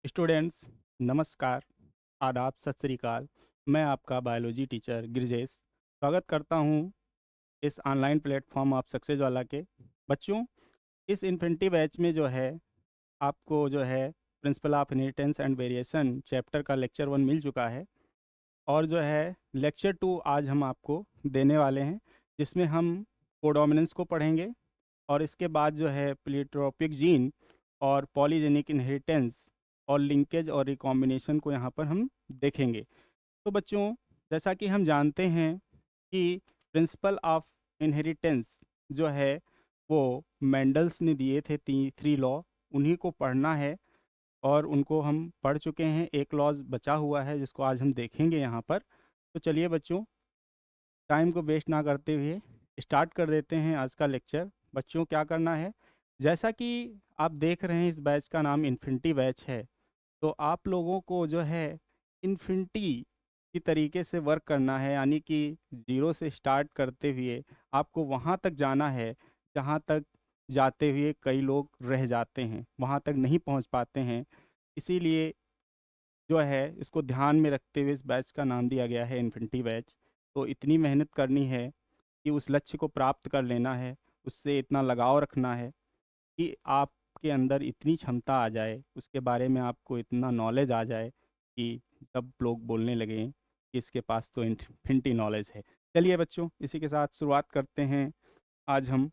Students, नमस्कार, आदाब, सत श्री अकाल। मैं आपका बायोलॉजी टीचर गिरजेश स्वागत करता हूँ इस ऑनलाइन प्लेटफॉर्म ऑफ सक्सेस वाला के। बच्चों, इस इन्फिनिटी बैच में जो है आपको जो है principle of inheritance and variation chapter का लेक्चर 1 मिल चुका है और जो है लेक्चर 2 आज हम आपको देने वाले हैं, जिसमें हम कोडोमिनेंस को पढ़ेंगे और इसके बाद जो है प्लीट्रोपिक जीन और पॉलीजेनिक इनहेरिटेंस और लिंकेज और रिकॉम्बिनेशन को यहाँ पर हम देखेंगे। तो बच्चों, जैसा कि हम जानते हैं कि प्रिंसिपल ऑफ इनहेरिटेंस जो है वो मेंडल्स ने दिए थे 3 लॉ, उन्हीं को पढ़ना है और उनको हम पढ़ चुके हैं। एक लॉज बचा हुआ है जिसको आज हम देखेंगे यहाँ पर। तो चलिए बच्चों, टाइम को वेस्ट ना करते हुए स्टार्ट कर देते हैं आज का लेक्चर। बच्चों, क्या करना है, जैसा कि आप देख रहे हैं इस बैच का नाम इन्फिनिटी बैच है, तो आप लोगों को जो है इन्फिनिटी की तरीके से वर्क करना है, यानी कि ज़ीरो से स्टार्ट करते हुए आपको वहाँ तक जाना है जहाँ तक जाते हुए कई लोग रह जाते हैं, वहाँ तक नहीं पहुँच पाते हैं। इसीलिए जो है इसको ध्यान में रखते हुए इस बैच का नाम दिया गया है इन्फिनिटी बैच। तो इतनी मेहनत करनी है कि उस लक्ष्य को प्राप्त कर लेना है, उससे इतना लगाव रखना है कि आपके अंदर इतनी क्षमता आ जाए, उसके बारे में आपको इतना नॉलेज आ जाए कि सब लोग बोलने लगें कि इसके पास तो इन्फिनिटी नॉलेज है। चलिए बच्चों, इसी के साथ शुरुआत करते हैं आज हम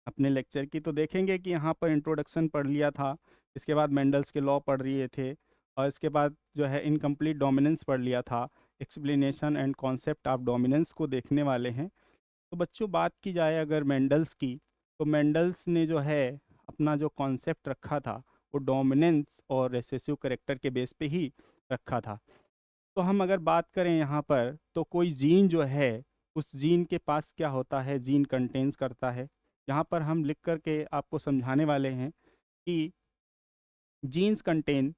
अपने लेक्चर की। तो देखेंगे कि यहाँ पर इंट्रोडक्शन पढ़ लिया था, इसके बाद मेंडल्स के लॉ पढ़ लिए थे और इसके बाद जो है इनकम्प्लीट डोमिनेंस पढ़ लिया था। Explanation and concept of dominance को देखने वाले हैं। तो बच्चों, बात की जाए अगर मेंडल्स की, तो मेंडल्स ने जो है अपना जो कॉन्सेप्ट रखा था वो डोमिनेंस और रिसेसिव करेक्टर के बेस पे ही रखा था। तो हम अगर बात करें यहाँ पर, तो कोई जीन जो है उस जीन के पास क्या होता है, जीन कंटेन्स करता है। यहाँ पर हम लिख करके आपको समझाने वाले हैं कि जीन्स कंटेन,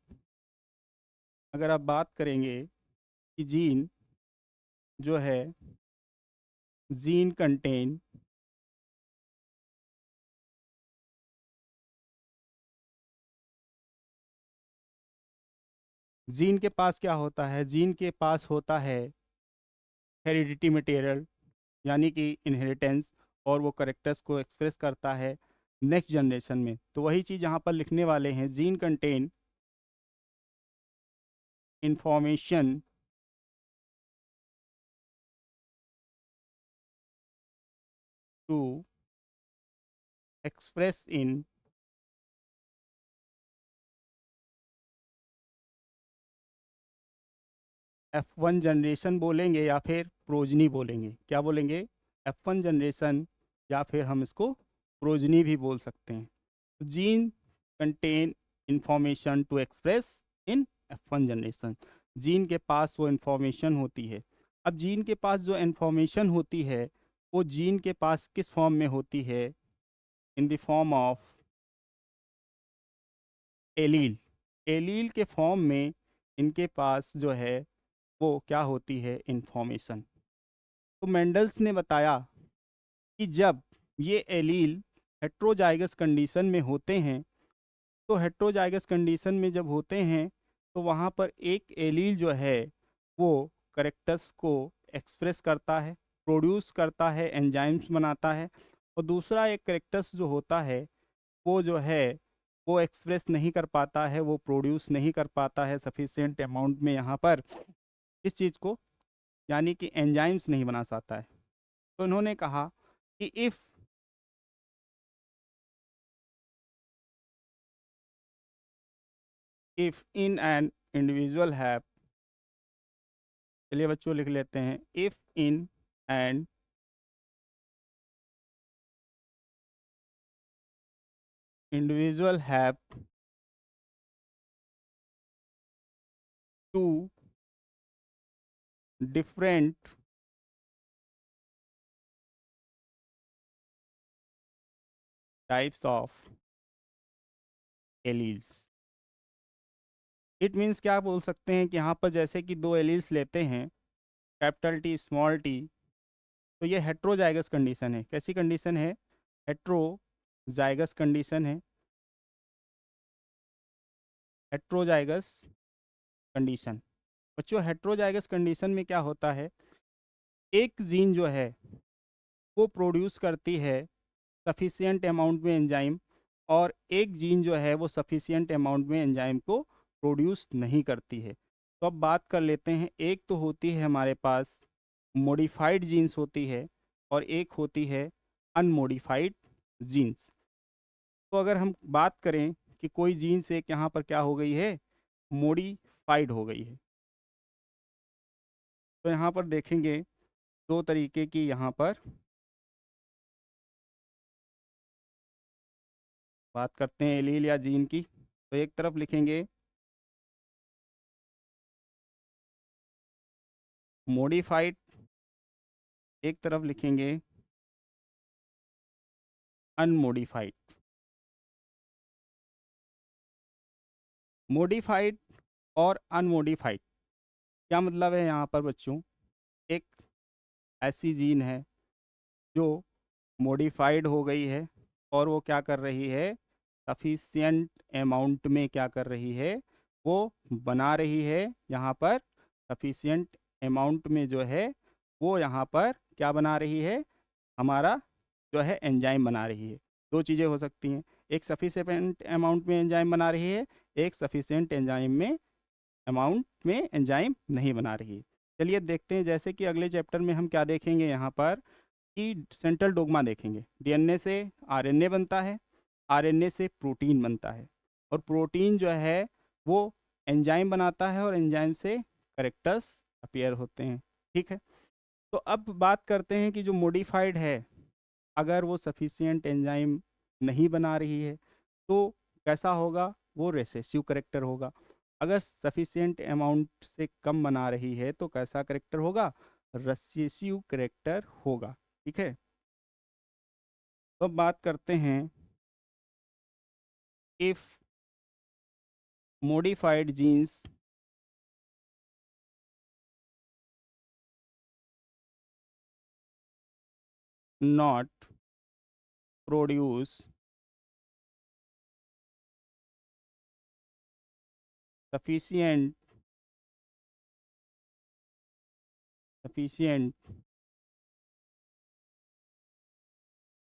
अगर आप बात करेंगे कि जीन जो है जीन कंटेन जीन के पास क्या होता है, जीन के पास होता है हेरिडिटी मटेरियल, यानी कि इनहेरिटेंस, और वो करेक्टर्स को एक्सप्रेस करता है नेक्स्ट जनरेशन में। तो वही चीज़ यहाँ पर लिखने वाले हैं, gene contain information to express in F1 generation बोलेंगे या फिर प्रोजनी बोलेंगे। क्या बोलेंगे? F1 जनरेशन, या फिर हम इसको प्रोजनी भी बोल सकते हैं। Gene contain information to express in F1 generation. Gene के पास वो इंफॉर्मेशन होती है। अब जीन के पास जो इंफॉर्मेशन होती है वो जीन के पास किस फॉर्म में होती है? In the form of allele. Allele के फॉर्म में इनके पास जो है वो क्या होती है? इंफॉर्मेशन। तो मेंडल्स ने बताया कि जब ये एलील हेट्रोजाइगस कंडीशन में होते हैं, तो हेट्रोजाइगस कंडीशन में जब होते हैं तो वहाँ पर एक एलील जो है वो करेक्टर्स को एक्सप्रेस करता है, प्रोड्यूस करता है, एंजाइम्स बनाता है, और दूसरा एक करेक्टर्स जो होता है वो जो है वो एक्सप्रेस नहीं कर पाता है, वो प्रोड्यूस नहीं कर पाता है सफिशिएंट अमाउंट में यहाँ पर इस चीज़ को, यानी कि एंजाइम्स नहीं बना पाता है। तो इन्होंने कहा कि if in an individual have, चलिए बच्चों लिख लेते हैं, if in an individual have two different types of alleles. It means क्या बोल सकते हैं कि यहाँ पर जैसे कि दो एलील्स लेते हैं, कैपिटल टी स्मॉल टी, तो ये हेट्रोजाइगस कंडीशन है। कैसी कंडीशन है? हेट्रोजाइगस कंडीशन है। Heterozygous condition. बच्चों हेट्रोजाइगस कंडीशन में क्या होता है, एक जीन जो है वो प्रोड्यूस करती है सफिशिएंट अमाउंट में एंजाइम, और एक जीन जो है वो सफिशिएंट अमाउंट में एंजाइम को प्रोड्यूस नहीं करती है। तो अब बात कर लेते हैं, एक तो होती है हमारे पास मॉडिफाइड जीन्स होती है, और एक होती है अनमॉडिफाइड जीन्स। तो अगर हम बात करें कि कोई जीन्स एक यहाँ पर क्या हो गई है, मॉडिफाइड हो गई है, तो यहाँ पर देखेंगे दो तरीके की यहाँ पर बात करते हैं एलील या जीन की। तो एक तरफ लिखेंगे मॉडिफाइड, एक तरफ लिखेंगे अनमॉडिफाइड। मॉडिफाइड और अनमॉडिफाइड क्या मतलब है यहाँ पर बच्चों, एक ऐसी जीन है जो मॉडिफाइड हो गई है और वो क्या कर रही है, सफिशिएंट अमाउंट में क्या कर रही है, वो बना रही है यहाँ पर सफिशिएंट अमाउंट में जो है वो यहाँ पर क्या बना रही है, हमारा जो है एंजाइम बना रही है। दो चीज़ें हो सकती हैं, एक सफिशिएंट अमाउंट में एंजाइम बना रही है, एक सफिशिएंट अमाउंट में एंजाइम नहीं बना रही है। चलिए देखते हैं, जैसे कि अगले चैप्टर में हम क्या देखेंगे यहाँ पर कि सेंट्रल डोग्मा देखेंगे। डीएनए से आरएनए बनता है, आरएनए से प्रोटीन बनता है, और प्रोटीन जो है वो एंजाइम बनाता है, और एंजाइम से करेक्टर्स अपीयर होते हैं। ठीक है, तो अब बात करते हैं कि जो मॉडिफाइड है, अगर वो सफिशिएंट एंजाइम नहीं बना रही है तो कैसा होगा, वो रिसेसिव करेक्टर होगा। अगर सफिशिएंट अमाउंट से कम बना रही है तो कैसा करेक्टर होगा, रिसेसिव करेक्टर होगा। ठीक है, तो अब बात करते हैं, if modified genes not produce sufficient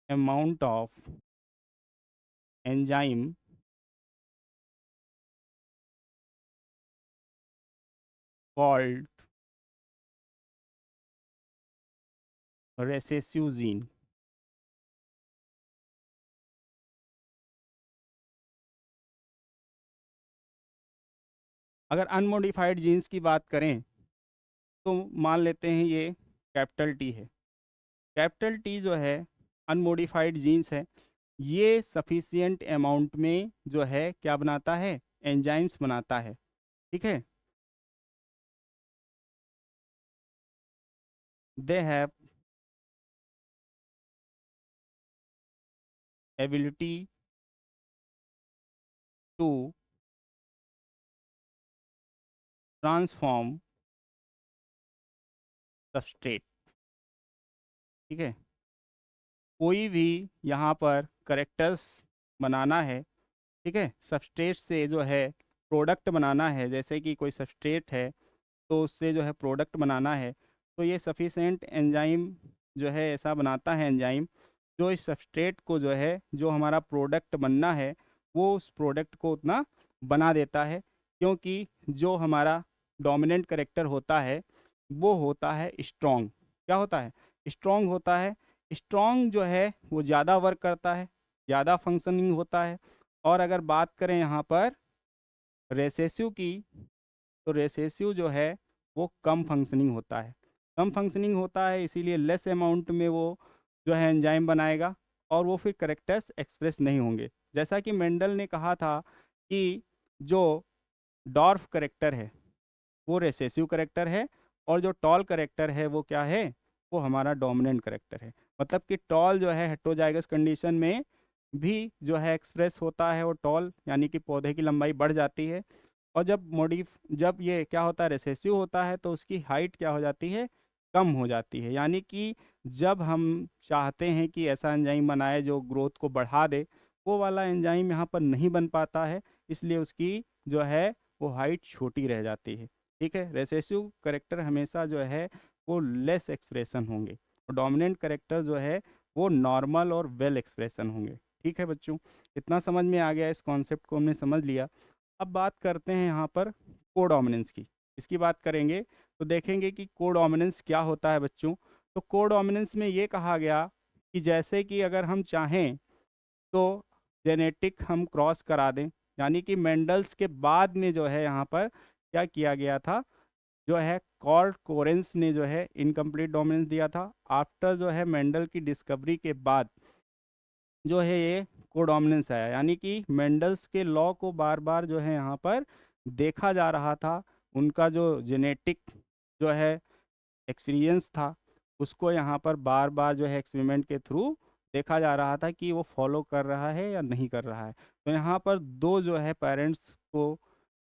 amount of enzyme called recessive gene। अगर अनमोडिफाइड जीन्स की बात करें तो मान लेते हैं ये कैपिटल टी है। कैपिटल टी जो है अनमोडिफाइड जीन्स है, ये सफिशिएंट अमाउंट में जो है क्या बनाता है, एंजाइम्स बनाता है। ठीक है, they have ability to transform substrate. ठीक है, कोई भी यहाँ पर करेक्टर्स बनाना है, ठीक है, सबस्ट्रेट से जो है प्रोडक्ट बनाना है, जैसे कि कोई सबस्ट्रेट है तो उससे जो है प्रोडक्ट बनाना है, तो ये सफिशेंट एंजाइम जो है ऐसा बनाता है एंजाइम जो इस सबस्ट्रेट को जो है जो हमारा प्रोडक्ट बनना है वो उस प्रोडक्ट को उतना बना देता है, क्योंकि जो हमारा डोमिनेंट करेक्टर होता है वो होता है स्ट्रॉन्ग। क्या होता है, स्ट्रॉन्ग होता है। स्ट्रॉन्ग जो है वो ज़्यादा वर्क करता है, ज़्यादा फंक्शनिंग होता है। और अगर बात करें यहाँ पर रेसेसिव की, तो रेसेसिव जो है वो कम फंक्शनिंग होता है। कम फंक्शनिंग होता है इसीलिए लेस अमाउंट में वो जो है एंजाइम बनाएगा, और वो फिर करेक्टर्स एक्सप्रेस नहीं होंगे। जैसा कि मेंडल ने कहा था कि जो डॉर्फ करेक्टर है वो रेसेसिव करेक्टर है, और जो टॉल करेक्टर है वो क्या है, वो हमारा डोमिनेंट करेक्टर है। मतलब कि टॉल जो है हेट्रोजाइगस कंडीशन में भी जो है एक्सप्रेस होता है, वो टॉल यानी कि पौधे की लंबाई बढ़ जाती है। और जब ये क्या होता है, रेसेसिव होता है, तो उसकी हाइट क्या हो जाती है, कम हो जाती है। यानी कि जब हम चाहते हैं कि ऐसा एंजाइम बनाए जो ग्रोथ को बढ़ा दे, वो वाला एंजाइम यहाँ पर नहीं बन पाता है, इसलिए उसकी जो है वो हाइट छोटी रह जाती है। ठीक है, रिसेसिव करेक्टर हमेशा जो है वो लेस एक्सप्रेशन होंगे और डोमिनेंट करेक्टर जो है वो नॉर्मल और वेल एक्सप्रेशन होंगे। ठीक है बच्चों, इतना समझ में आ गया, इस कॉन्सेप्ट को हमने समझ लिया। अब बात करते हैं यहाँ पर कोडोमिनेंस की। इसकी बात करेंगे तो देखेंगे कि कोडोमिनेंस क्या होता है बच्चों। तो कोडोमिनेंस में ये कहा गया कि जैसे कि अगर हम चाहें तो जेनेटिक हम क्रॉस करा दें, यानी कि मेंडल्स के बाद में जो है यहाँ पर क्या किया गया था, जो है कॉर्ड कोरेंस ने जो है इनकम्प्लीट डोमिनेंस दिया था। आफ्टर जो है मेंडल की डिस्कवरी के बाद जो है ये कोडोमिनेंस आया, यानी कि मेंडल्स के लॉ को बार बार जो है यहाँ पर देखा जा रहा था। उनका जो जेनेटिक जो है एक्सपीरियंस था उसको यहाँ पर बार बार जो है एक्सपेरिमेंट के थ्रू देखा जा रहा था कि वो फॉलो कर रहा है या नहीं कर रहा है। तो यहाँ पर दो जो है पेरेंट्स को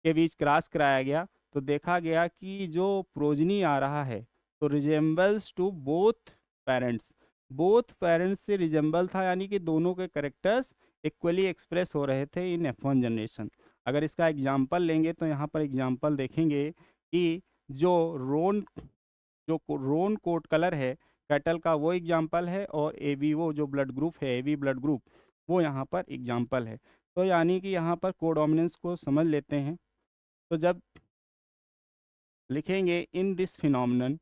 के बीच क्रॉस कराया गया, तो देखा गया कि जो प्रोजनी आ रहा है तो रिजेंबल्स टू बोथ पेरेंट्स से रिजेंबल था, यानी कि दोनों के करेक्टर्स इक्वली एक्सप्रेस हो रहे थे इन F1 जनरेशन। अगर इसका एग्जाम्पल लेंगे तो यहाँ पर एग्जाम्पल देखेंगे कि जो रोन कोट कलर है कैटल का वो एग्जाम्पल है, और एबीओ जो ब्लड ग्रुप है एबी ब्लड ग्रुप वो यहाँ पर एग्जाम्पल है। तो यानी कि यहाँ पर कोडोमिनेंस को समझ लेते हैं। तो जब लिखेंगे in this phenomenon,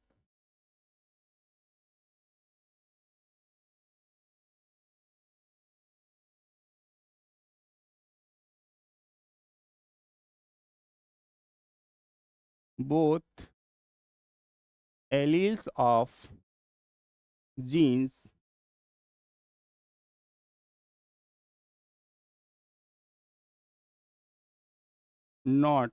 both alleles of genes not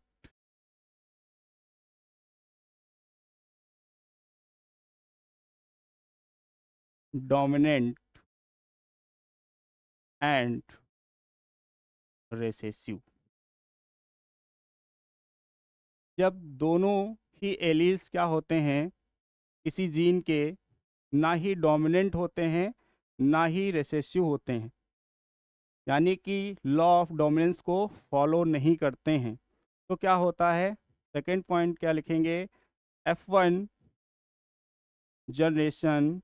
dominant and recessive। जब दोनों ही एलील्स क्या होते हैं किसी जीन के, ना ही डोमिनेंट होते हैं ना ही रिसेसिव होते हैं, यानी कि लॉ ऑफ डोमिनेंस को फॉलो नहीं करते हैं, तो क्या होता है, सेकेंड पॉइंट क्या लिखेंगे, F1 generation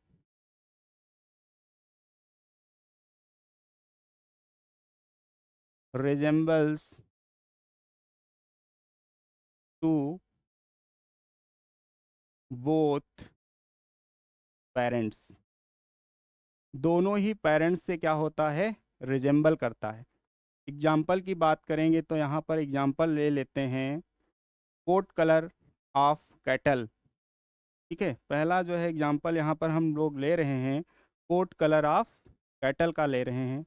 resembles to both parents. दोनों ही पेरेंट्स से क्या होता है, रिजेंबल करता है। एग्जाम्पल की बात करेंगे तो यहाँ पर एग्जाम्पल ले लेते हैं कोट कलर ऑफ कैटल। ठीक है, पहला जो है एग्जाम्पल यहाँ पर हम लोग ले रहे हैं कोट कलर ऑफ कैटल का ले रहे हैं,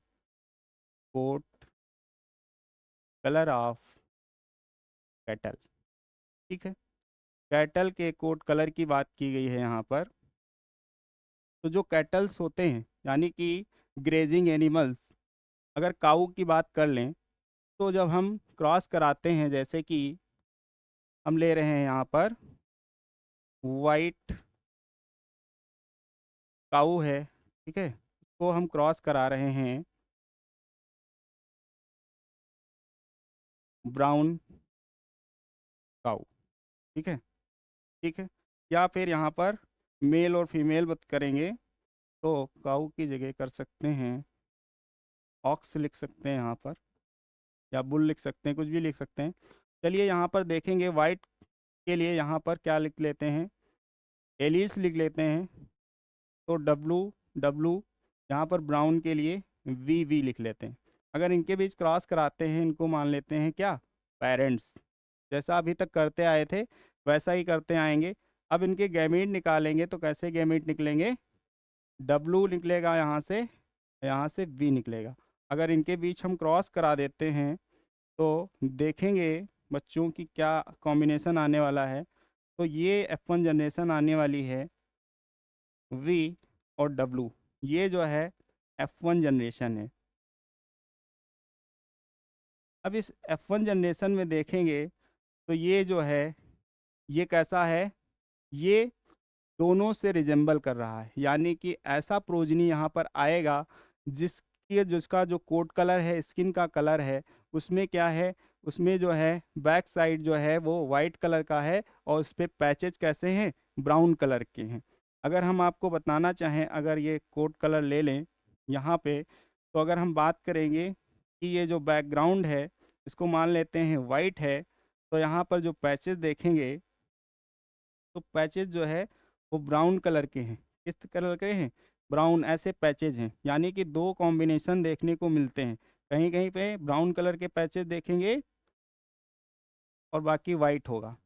कोट कलर ऑफ कैटल। ठीक है, कैटल के कोट कलर की बात की गई है यहाँ पर। तो जो कैटल्स होते हैं यानी कि ग्रेजिंग एनिमल्स, अगर काऊ की बात कर लें तो जब हम क्रॉस कराते हैं, जैसे कि हम ले रहे हैं यहाँ पर वाइट काऊ है, ठीक है, उसको हम क्रॉस करा रहे हैं ब्राउन काऊ। ठीक है, ठीक है, या फिर यहाँ पर मेल और फीमेल बात करेंगे तो काऊ की जगह कर सकते हैं ऑक्स लिख सकते हैं यहाँ पर, या बुल लिख सकते हैं, कुछ भी लिख सकते हैं। चलिए यहाँ पर देखेंगे वाइट के लिए यहाँ पर क्या लिख लेते हैं, एलिस लिख लेते हैं, तो डब्लू, यहाँ पर ब्राउन के लिए वी लिख लेते हैं। अगर इनके बीच क्रॉस कराते हैं इनको मान लेते हैं क्या, पेरेंट्स। जैसा अभी तक करते आए थे वैसा ही करते आएंगे। अब इनके गैमीट निकालेंगे तो कैसे गैमीट निकलेंगे, डब्लू निकलेगा यहाँ से वी निकलेगा। अगर इनके बीच हम क्रॉस करा देते हैं तो देखेंगे बच्चों की क्या कॉम्बिनेशन आने वाला है। तो ये F1 जनरेशन आने वाली है V और W, ये जो है F1 जनरेशन है। अब इस F1 जनरेशन में देखेंगे तो ये जो है ये कैसा है, ये दोनों से रिजेंबल कर रहा है, यानी कि ऐसा प्रोजनी यहाँ पर आएगा जिसका जो कोट कलर है, स्किन का कलर है, उसमें क्या है, उसमें जो है बैक साइड जो है वो वाइट कलर का है और उस पर पैचेज कैसे हैं, ब्राउन कलर के हैं। अगर हम आपको बताना चाहें, अगर ये कोट कलर ले लें यहाँ पे, तो अगर हम बात करेंगे कि ये जो बैकग्राउंड है इसको मान लेते हैं वाइट है, तो यहाँ पर जो पैचेज देखेंगे तो पैचेज जो है वो ब्राउन कलर के हैं। किस कलर के हैं, ब्राउन, ऐसे पैचेज हैं। यानी कि दो कॉम्बिनेशन देखने को मिलते हैं, कहीं कहीं पे ब्राउन कलर के पैचेज देखेंगे और बाकी वाइट होगा,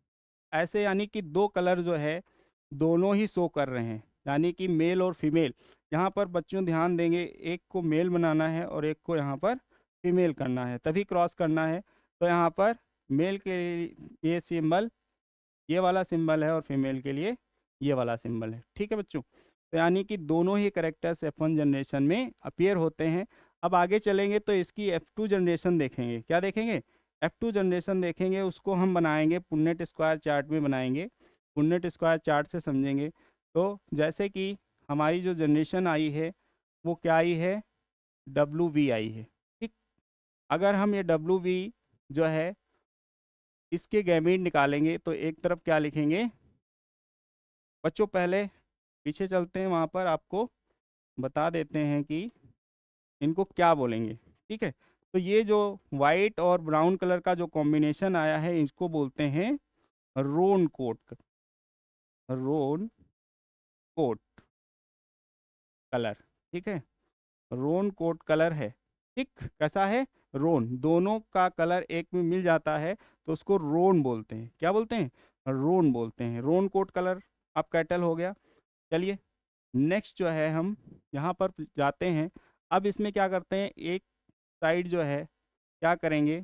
ऐसे। यानी कि दो कलर जो है दोनों ही शो कर रहे हैं, यानी कि मेल और फीमेल। यहाँ पर बच्चों ध्यान देंगे, एक को मेल बनाना है और एक को यहाँ पर फीमेल करना है, तभी क्रॉस करना है। तो यहाँ पर मेल के लिए ये सिंबल, ये वाला सिंबल है, और फीमेल के लिए ये वाला सिंबल है। ठीक है बच्चों, तो यानी कि दोनों ही करेक्टर्स F1 जनरेशन में अपीयर होते हैं। अब आगे चलेंगे तो इसकी F2 जनरेशन देखेंगे। क्या देखेंगे, F2 जनरेशन देखेंगे। उसको हम बनाएंगे पुन्नेट स्क्वायर चार्ट में बनाएंगे, पुन्नेट स्क्वायर चार्ट से समझेंगे। तो जैसे कि हमारी जो जनरेशन आई है वो क्या आई है, WV आई है। ठीक, अगर हम ये WV जो है इसके गैमीट निकालेंगे तो एक तरफ क्या लिखेंगे बच्चों, पहले पीछे चलते हैं, वहाँ पर आपको बता देते हैं कि इनको क्या बोलेंगे। ठीक है, तो ये जो वाइट और ब्राउन कलर का जो कॉम्बिनेशन आया है इसको बोलते हैं रोन कोट, रोन कोट कलर। ठीक है, रोन कोट कलर है। ठीक, कैसा है, रोन, दोनों का कलर एक में मिल जाता है तो उसको रोन बोलते हैं। क्या बोलते हैं, रोन बोलते हैं। रोन कोट कलर आप कैटल हो गया। चलिए नेक्स्ट जो है हम यहाँ पर जाते हैं। अब इसमें क्या करते हैं, एक साइड जो है क्या करेंगे,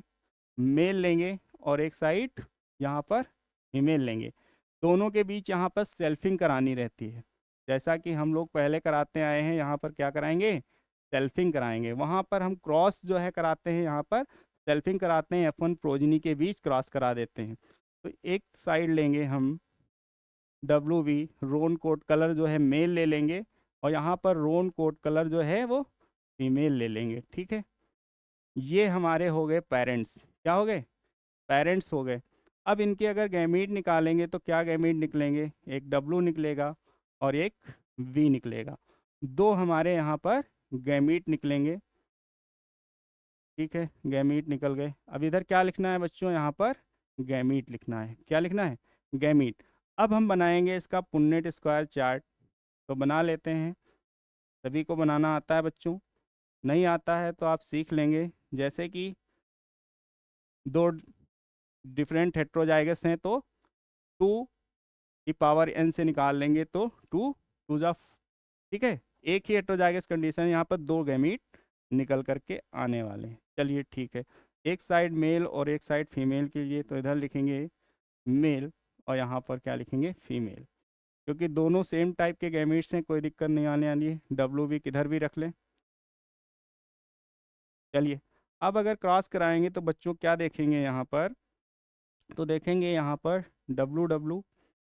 मेल लेंगे और एक साइड यहाँ पर फीमेल लेंगे। दोनों के बीच यहाँ पर सेल्फिंग करानी रहती है, जैसा कि हम लोग पहले कराते आए हैं। यहाँ पर क्या कराएंगे, सेल्फिंग कराएंगे। वहाँ पर हम क्रॉस जो है कराते हैं, यहाँ पर सेल्फिंग कराते हैं, F1 प्रोजनी के बीच क्रॉस करा देते हैं। तो एक साइड लेंगे हम WV रोन कोट कलर जो है मेल ले लेंगे, और यहाँ पर रोन कोट कलर जो है वो फीमेल ले लेंगे। ठीक है, ये हमारे हो गए पेरेंट्स। क्या हो गए, पेरेंट्स हो गए। अब इनके अगर गैमीट निकालेंगे तो क्या गैमीट निकलेंगे, एक W निकलेगा और एक V निकलेगा। दो हमारे यहाँ पर गैमीट निकलेंगे। ठीक है, गैमीट निकल गए। अब इधर क्या लिखना है बच्चों, यहाँ पर गैमीट लिखना है। क्या लिखना है, गैमीट। अब हम बनाएंगे इसका पुन्नेट स्क्वायर चार्ट, तो बना लेते हैं। सभी को बनाना आता है बच्चों, नहीं आता है तो आप सीख लेंगे। जैसे कि दो डिफरेंट हेट्रोजाइगस हैं तो 2 की पावर n से निकाल लेंगे तो 2 टू जा। ठीक है, एक ही हेट्रोजाइगस कंडीशन, यहाँ पर दो गैमीट निकल करके आने वाले हैं। चलिए ठीक है, एक साइड मेल और एक साइड फीमेल के लिए, तो इधर लिखेंगे मेल और यहाँ पर क्या लिखेंगे, फीमेल। क्योंकि दोनों सेम टाइप के गैमीट्स हैं, कोई दिक्कत नहीं आने वाली है। WV किधर भी रख लें। चलिए, अब अगर क्रॉस कराएंगे तो बच्चों क्या देखेंगे यहाँ पर, तो देखेंगे यहाँ पर WW,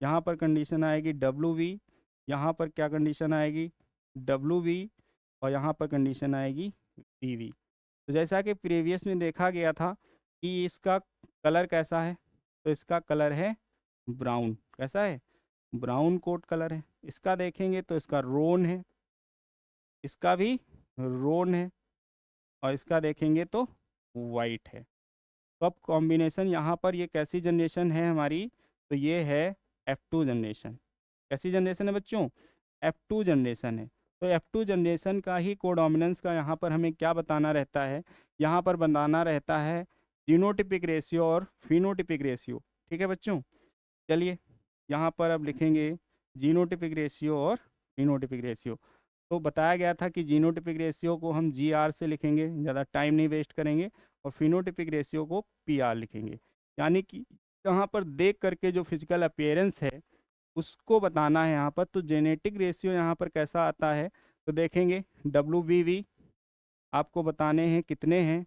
यहाँ पर कंडीशन आएगी WV, यहाँ पर क्या कंडीशन आएगी WV, और यहाँ पर कंडीशन आएगी VV। तो जैसा कि प्रीवियस में देखा गया था कि इसका कलर कैसा है, तो इसका कलर है ब्राउन। कैसा है, ब्राउन कोट कलर है। इसका देखेंगे तो इसका रोन है, इसका भी रोन है, और इसका देखेंगे तो वाइट है। तो अब कॉम्बिनेशन यहाँ पर ये कैसी जनरेशन है हमारी, तो ये है F2 जनरेशन। कैसी जनरेशन है बच्चों, F2 जनरेशन है। तो F2 जनरेशन का ही कोडोमिनेंस का यहाँ पर हमें क्या बताना रहता है, यहाँ पर बताना रहता है जीनोटिपिक रेशियो और फिनोटिपिक रेशियो। ठीक है बच्चों, चलिए यहाँ पर अब लिखेंगे जीनोटिपिक रेशियो और फिनोटिपिक रेशियो। तो बताया गया था कि जीनोटिपिक रेशियो को हम GR से लिखेंगे, ज़्यादा टाइम नहीं वेस्ट करेंगे, और फिनोटिपिक रेशियो को PR लिखेंगे। यानी कि यहाँ पर देख करके जो फिजिकल अपीयरेंस है उसको बताना है यहाँ पर। तो जेनेटिक रेशियो यहाँ पर कैसा आता है, तो देखेंगे WVV आपको बताने हैं कितने हैं,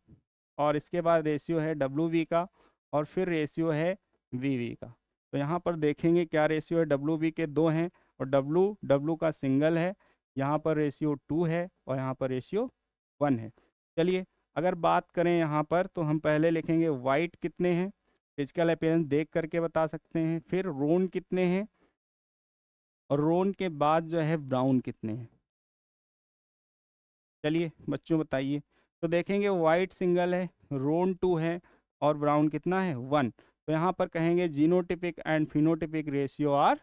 और इसके बाद रेशियो है WV का, और फिर रेशियो है VV का। तो यहाँ पर देखेंगे क्या रेशियो है, WV के 2 हैं और W का सिंगल है। यहाँ पर रेशियो 2 है और यहाँ पर रेशियो 1 है। चलिए अगर बात करें यहाँ पर तो हम पहले लिखेंगे वाइट कितने हैं, फिजिकल अपीयरेंस देख करके बता सकते हैं, फिर रोन कितने हैं, और रोन के बाद जो है ब्राउन कितने हैं। चलिए बच्चों बताइए। तो देखेंगे वाइट सिंगल है, रोन 2 है, और ब्राउन कितना है 1। तो यहाँ पर कहेंगे genotypic and phenotypic ratio are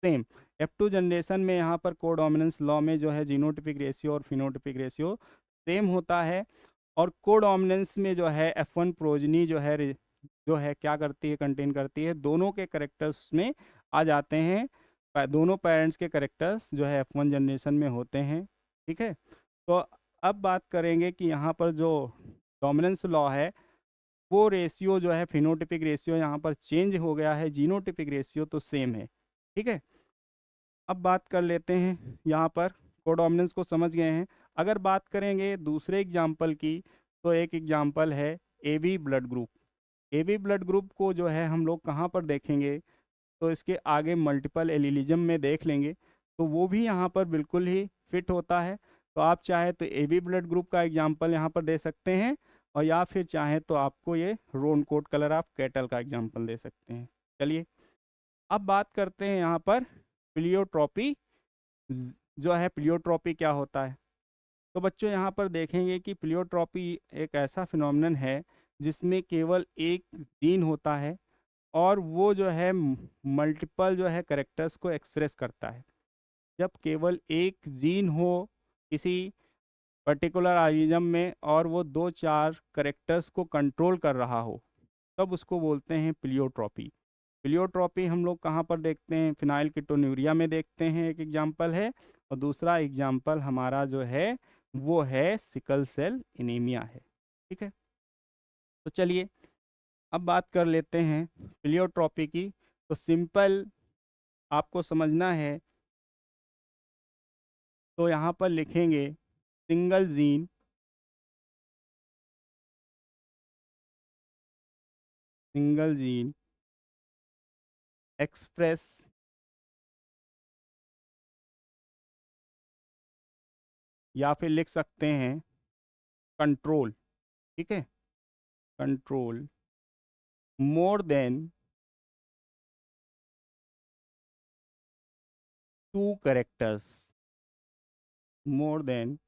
same. F2 generation में यहाँ पर कोडोमिनेंस लॉ में जो है जीनोटिपिक रेशियो और फिनोटिपिक रेशियो सेम होता है, और कोडोमिनेंस में जो है F1 प्रोजनी जो है क्या करती है, कंटेन करती है, दोनों के करेक्टर्स में आ जाते हैं। दोनों पेरेंट्स के करेक्टर्स जो है F1 जनरेशन में होते हैं। ठीक है। तो अब बात करेंगे कि यहाँ पर जो डोमिनेंस लॉ है वो रेशियो जो है फिनोटिपिक रेशियो यहाँ पर चेंज हो गया है, जीनोटिपिक रेशियो तो सेम है। ठीक है। अब बात कर लेते हैं, यहाँ पर कोडोमिनेंस को समझ गए हैं। अगर बात करेंगे दूसरे एग्जाम्पल की, तो एक एग्जाम्पल है A B blood group. A B blood group को जो है हम लोग कहाँ पर देखेंगे, तो इसके आगे मल्टीपल एलिलिज्म में देख लेंगे, तो वो भी यहाँ पर बिल्कुल ही फिट होता है। तो आप चाहे तो ए बी ब्लड ग्रुप का एग्जाम्पल यहाँ पर दे सकते हैं, और या फिर चाहे तो आपको ये रोन कोट कलर आप कैटल का एग्जाम्पल दे सकते हैं। चलिए अब बात करते हैं यहाँ पर प्लियोट्रॉपी। जो है प्लियोट्रॉपी क्या होता है, तो बच्चों यहाँ पर देखेंगे कि प्लियोट्रॉपी एक ऐसा फिनोमिनन है जिसमें केवल एक जीन होता है, और वो जो है मल्टीपल जो है करेक्टर्स को एक्सप्रेस करता है। जब केवल एक जीन हो किसी पर्टिकुलर ऑर्गेनिज्म में और वो 2-4 करेक्टर्स को कंट्रोल कर रहा हो, तब उसको बोलते हैं प्लियोट्रॉपी। प्लियोट्रॉपी हम लोग कहाँ पर देखते हैं, फिनाइल कीटोन्यूरिया में देखते हैं, एक एग्जाम्पल है, और दूसरा एग्जाम्पल हमारा जो है वो है सिकल सेल एनीमिया है। ठीक है। तो चलिए अब बात कर लेते हैं प्लियोट्रॉपी की। तो सिंपल आपको समझना है, तो यहाँ पर लिखेंगे सिंगल जीन एक्सप्रेस या फिर लिख सकते हैं कंट्रोल। ठीक है। Control more than 2 characters, more than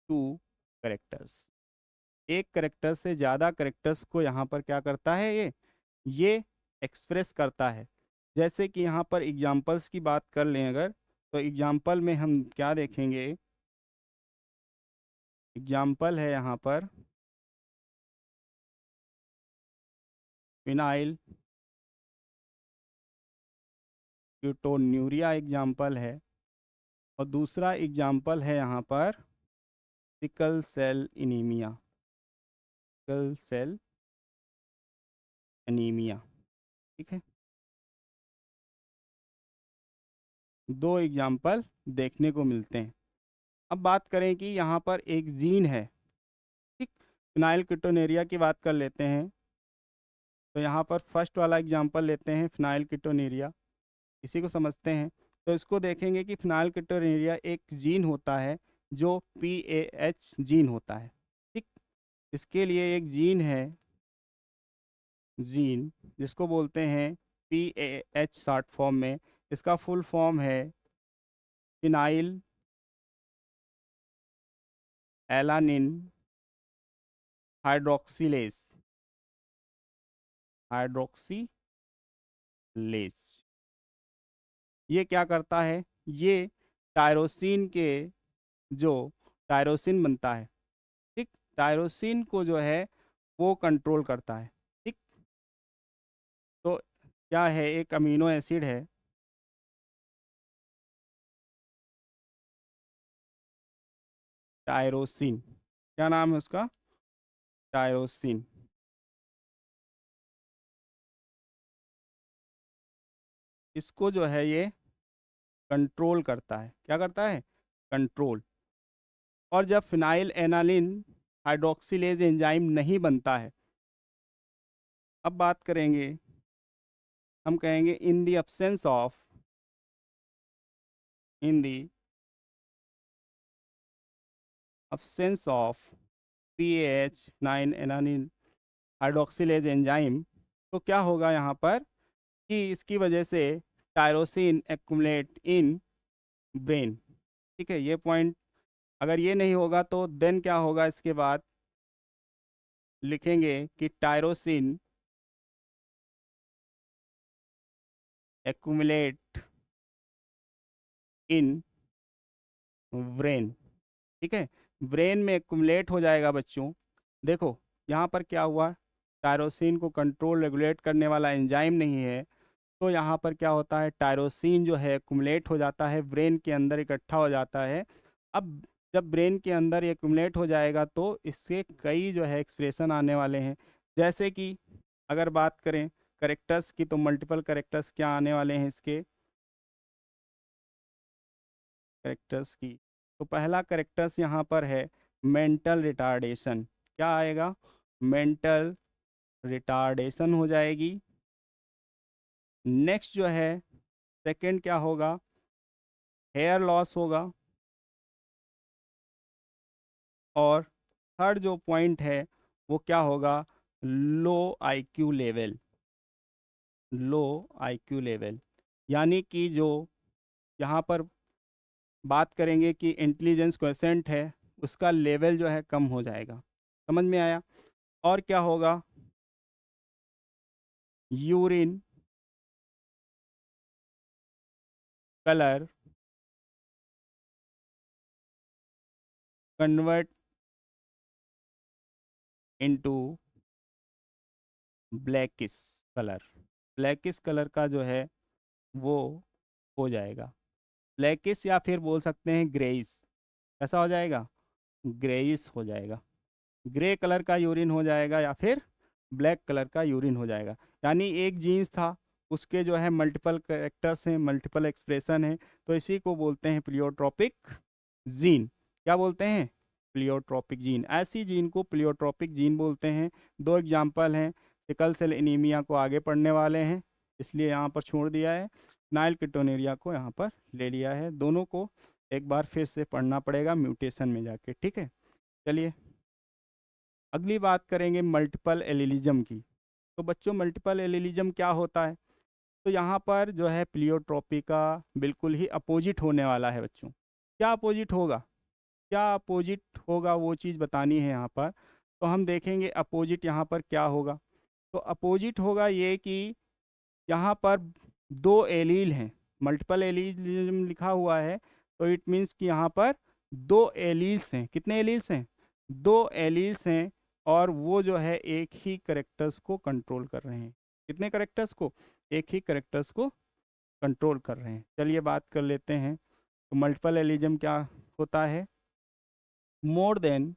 2 characters. एक करेक्टर से ज़्यादा करेक्टर्स को यहाँ पर क्या करता है, ये एक्सप्रेस करता है। जैसे कि यहाँ पर एग्जाम्पल्स की बात कर लें अगर, तो एग्जाम्पल में हम क्या देखेंगे, एग्जाम्पल है यहाँ पर फिनाइल कीटोन्यूरिया एग्जाम्पल है, और दूसरा एग्जाम्पल है यहाँ पर sickle cell anaemia, sickle cell anaemia. ठीक है। दो एग्जाम्पल देखने को मिलते हैं। अब बात करें कि यहाँ पर एक जीन है, ठीक, फिनाइल कीटोन्यूरिया की बात कर लेते हैं। तो यहाँ पर फर्स्ट वाला एग्जाम्पल लेते हैं फिनाइल कीटोन्यूरिया, इसी को समझते हैं। तो इसको देखेंगे कि फिनाइल कीटोन्यूरिया एक जीन होता है जो PAH जीन होता है। ठीक। इसके लिए एक जीन है, जीन जिसको बोलते हैं PAH शॉर्ट फॉर्म में। इसका फुल फॉर्म है फिनाइल एलानिन हाइड्रोक्सीलेज, हाइड्रोक्सीलेज। ये क्या करता है, ये टायरोसिन के जो टायरोसिन बनता है, ठीक, टायरोसिन को जो है वो कंट्रोल करता है। ठीक। तो क्या है, एक अमीनो एसिड है, टायरोसिन, क्या नाम है उसका, टायरोसिन। इसको जो है ये कंट्रोल करता है, क्या करता है, कंट्रोल। और जब फिनाइल एनालिन हाइड्रोक्सिलेज एंजाइम नहीं बनता है, अब बात करेंगे, हम कहेंगे in the absence of, in the absence of PAH9 एनानिन हाइड्रोक्सिलेज एंजाइम, तो क्या होगा यहाँ पर कि इसकी वजह से टायरोसिन एक्युमुलेट इन ब्रेन। ठीक है, ये पॉइंट अगर ये नहीं होगा तो देन क्या होगा, इसके बाद लिखेंगे कि टायरोसिन एक्युमुलेट इन ब्रेन। ठीक है, ब्रेन में एक्युमुलेट हो जाएगा बच्चों। देखो यहाँ पर क्या हुआ, टायरोसिन को कंट्रोल रेगुलेट करने वाला एंजाइम नहीं है, तो यहाँ पर क्या होता है, टायरोसिन जो है एक्युमुलेट हो जाता है, ब्रेन के अंदर इकट्ठा हो जाता है। अब जब ब्रेन के अंदर ये एक्युमुलेट हो जाएगा तो इससे कई जो है एक्सप्रेशन आने वाले हैं। जैसे कि अगर बात करें करेक्टर्स की, तो मल्टीपल करेक्टर्स क्या आने वाले हैं इसके करेक्टर्स की। तो पहला करेक्टर्स यहाँ पर है मेंटल रिटार्डेशन। क्या आएगा, मेंटल रिटार्डेशन हो जाएगी। नेक्स्ट जो है सेकंड क्या होगा, हेयर लॉस होगा। और थर्ड जो पॉइंट है वो क्या होगा, लो आईक्यू लेवल। लो आईक्यू लेवल यानी कि जो यहाँ पर बात करेंगे कि इंटेलिजेंस क्वेश्चंट है, उसका लेवल जो है कम हो जाएगा। समझ में आया। और क्या होगा, urine colour convert into blackish colour. Blackish colour का जो है वो हो जाएगा ब्लैकिश, या फिर बोल सकते हैं ग्रेइश। कैसा हो जाएगा, ग्रेइश हो जाएगा। ग्रे कलर का यूरिन हो जाएगा या फिर ब्लैक कलर का यूरिन हो जाएगा। यानी एक जीन्स था, उसके जो है मल्टीपल कैरेक्टर्स हैं, मल्टीपल एक्सप्रेशन हैं, तो इसी को बोलते हैं प्लियोट्रोपिक जीन। क्या बोलते हैं, प्लियोट्रोपिक जीन। ऐसी जीन को प्लियोट्रोपिक जीन बोलते हैं। दो एग्जाम्पल हैं, सिकल सेल एनीमिया को आगे पढ़ने वाले हैं इसलिए यहाँ पर छोड़ दिया है, नाइल कीटोनेरिया को यहाँ पर ले लिया है। दोनों को एक बार फिर से पढ़ना पड़ेगा म्यूटेशन में जाके। ठीक है, चलिए अगली बात करेंगे मल्टीपल एलिलिज्म की। तो बच्चों मल्टीपल एलिलिज्म क्या होता है, तो यहाँ पर जो है प्लियोट्रोपी का बिल्कुल ही अपोजिट होने वाला है बच्चों। क्या अपोजिट होगा, क्या अपोजिट होगा वो चीज़ बतानी है यहाँ पर। तो हम देखेंगे अपोजिट यहाँ पर क्या होगा। तो अपोजिट होगा ये कि यहाँ पर दो एलील हैं, मल्टीपल एलिलिज्म लिखा हुआ है, तो इट मीन्स कि यहाँ पर दो एलील्स हैं। कितने एलील्स हैं, दो एलील्स हैं, और वो जो है एक ही करेक्टर्स को कंट्रोल कर रहे हैं। कितने करेक्टर्स को, एक ही करेक्टर्स को कंट्रोल कर रहे हैं। चलिए बात कर लेते हैं। तो मल्टीपल एलिज्म क्या होता है, more than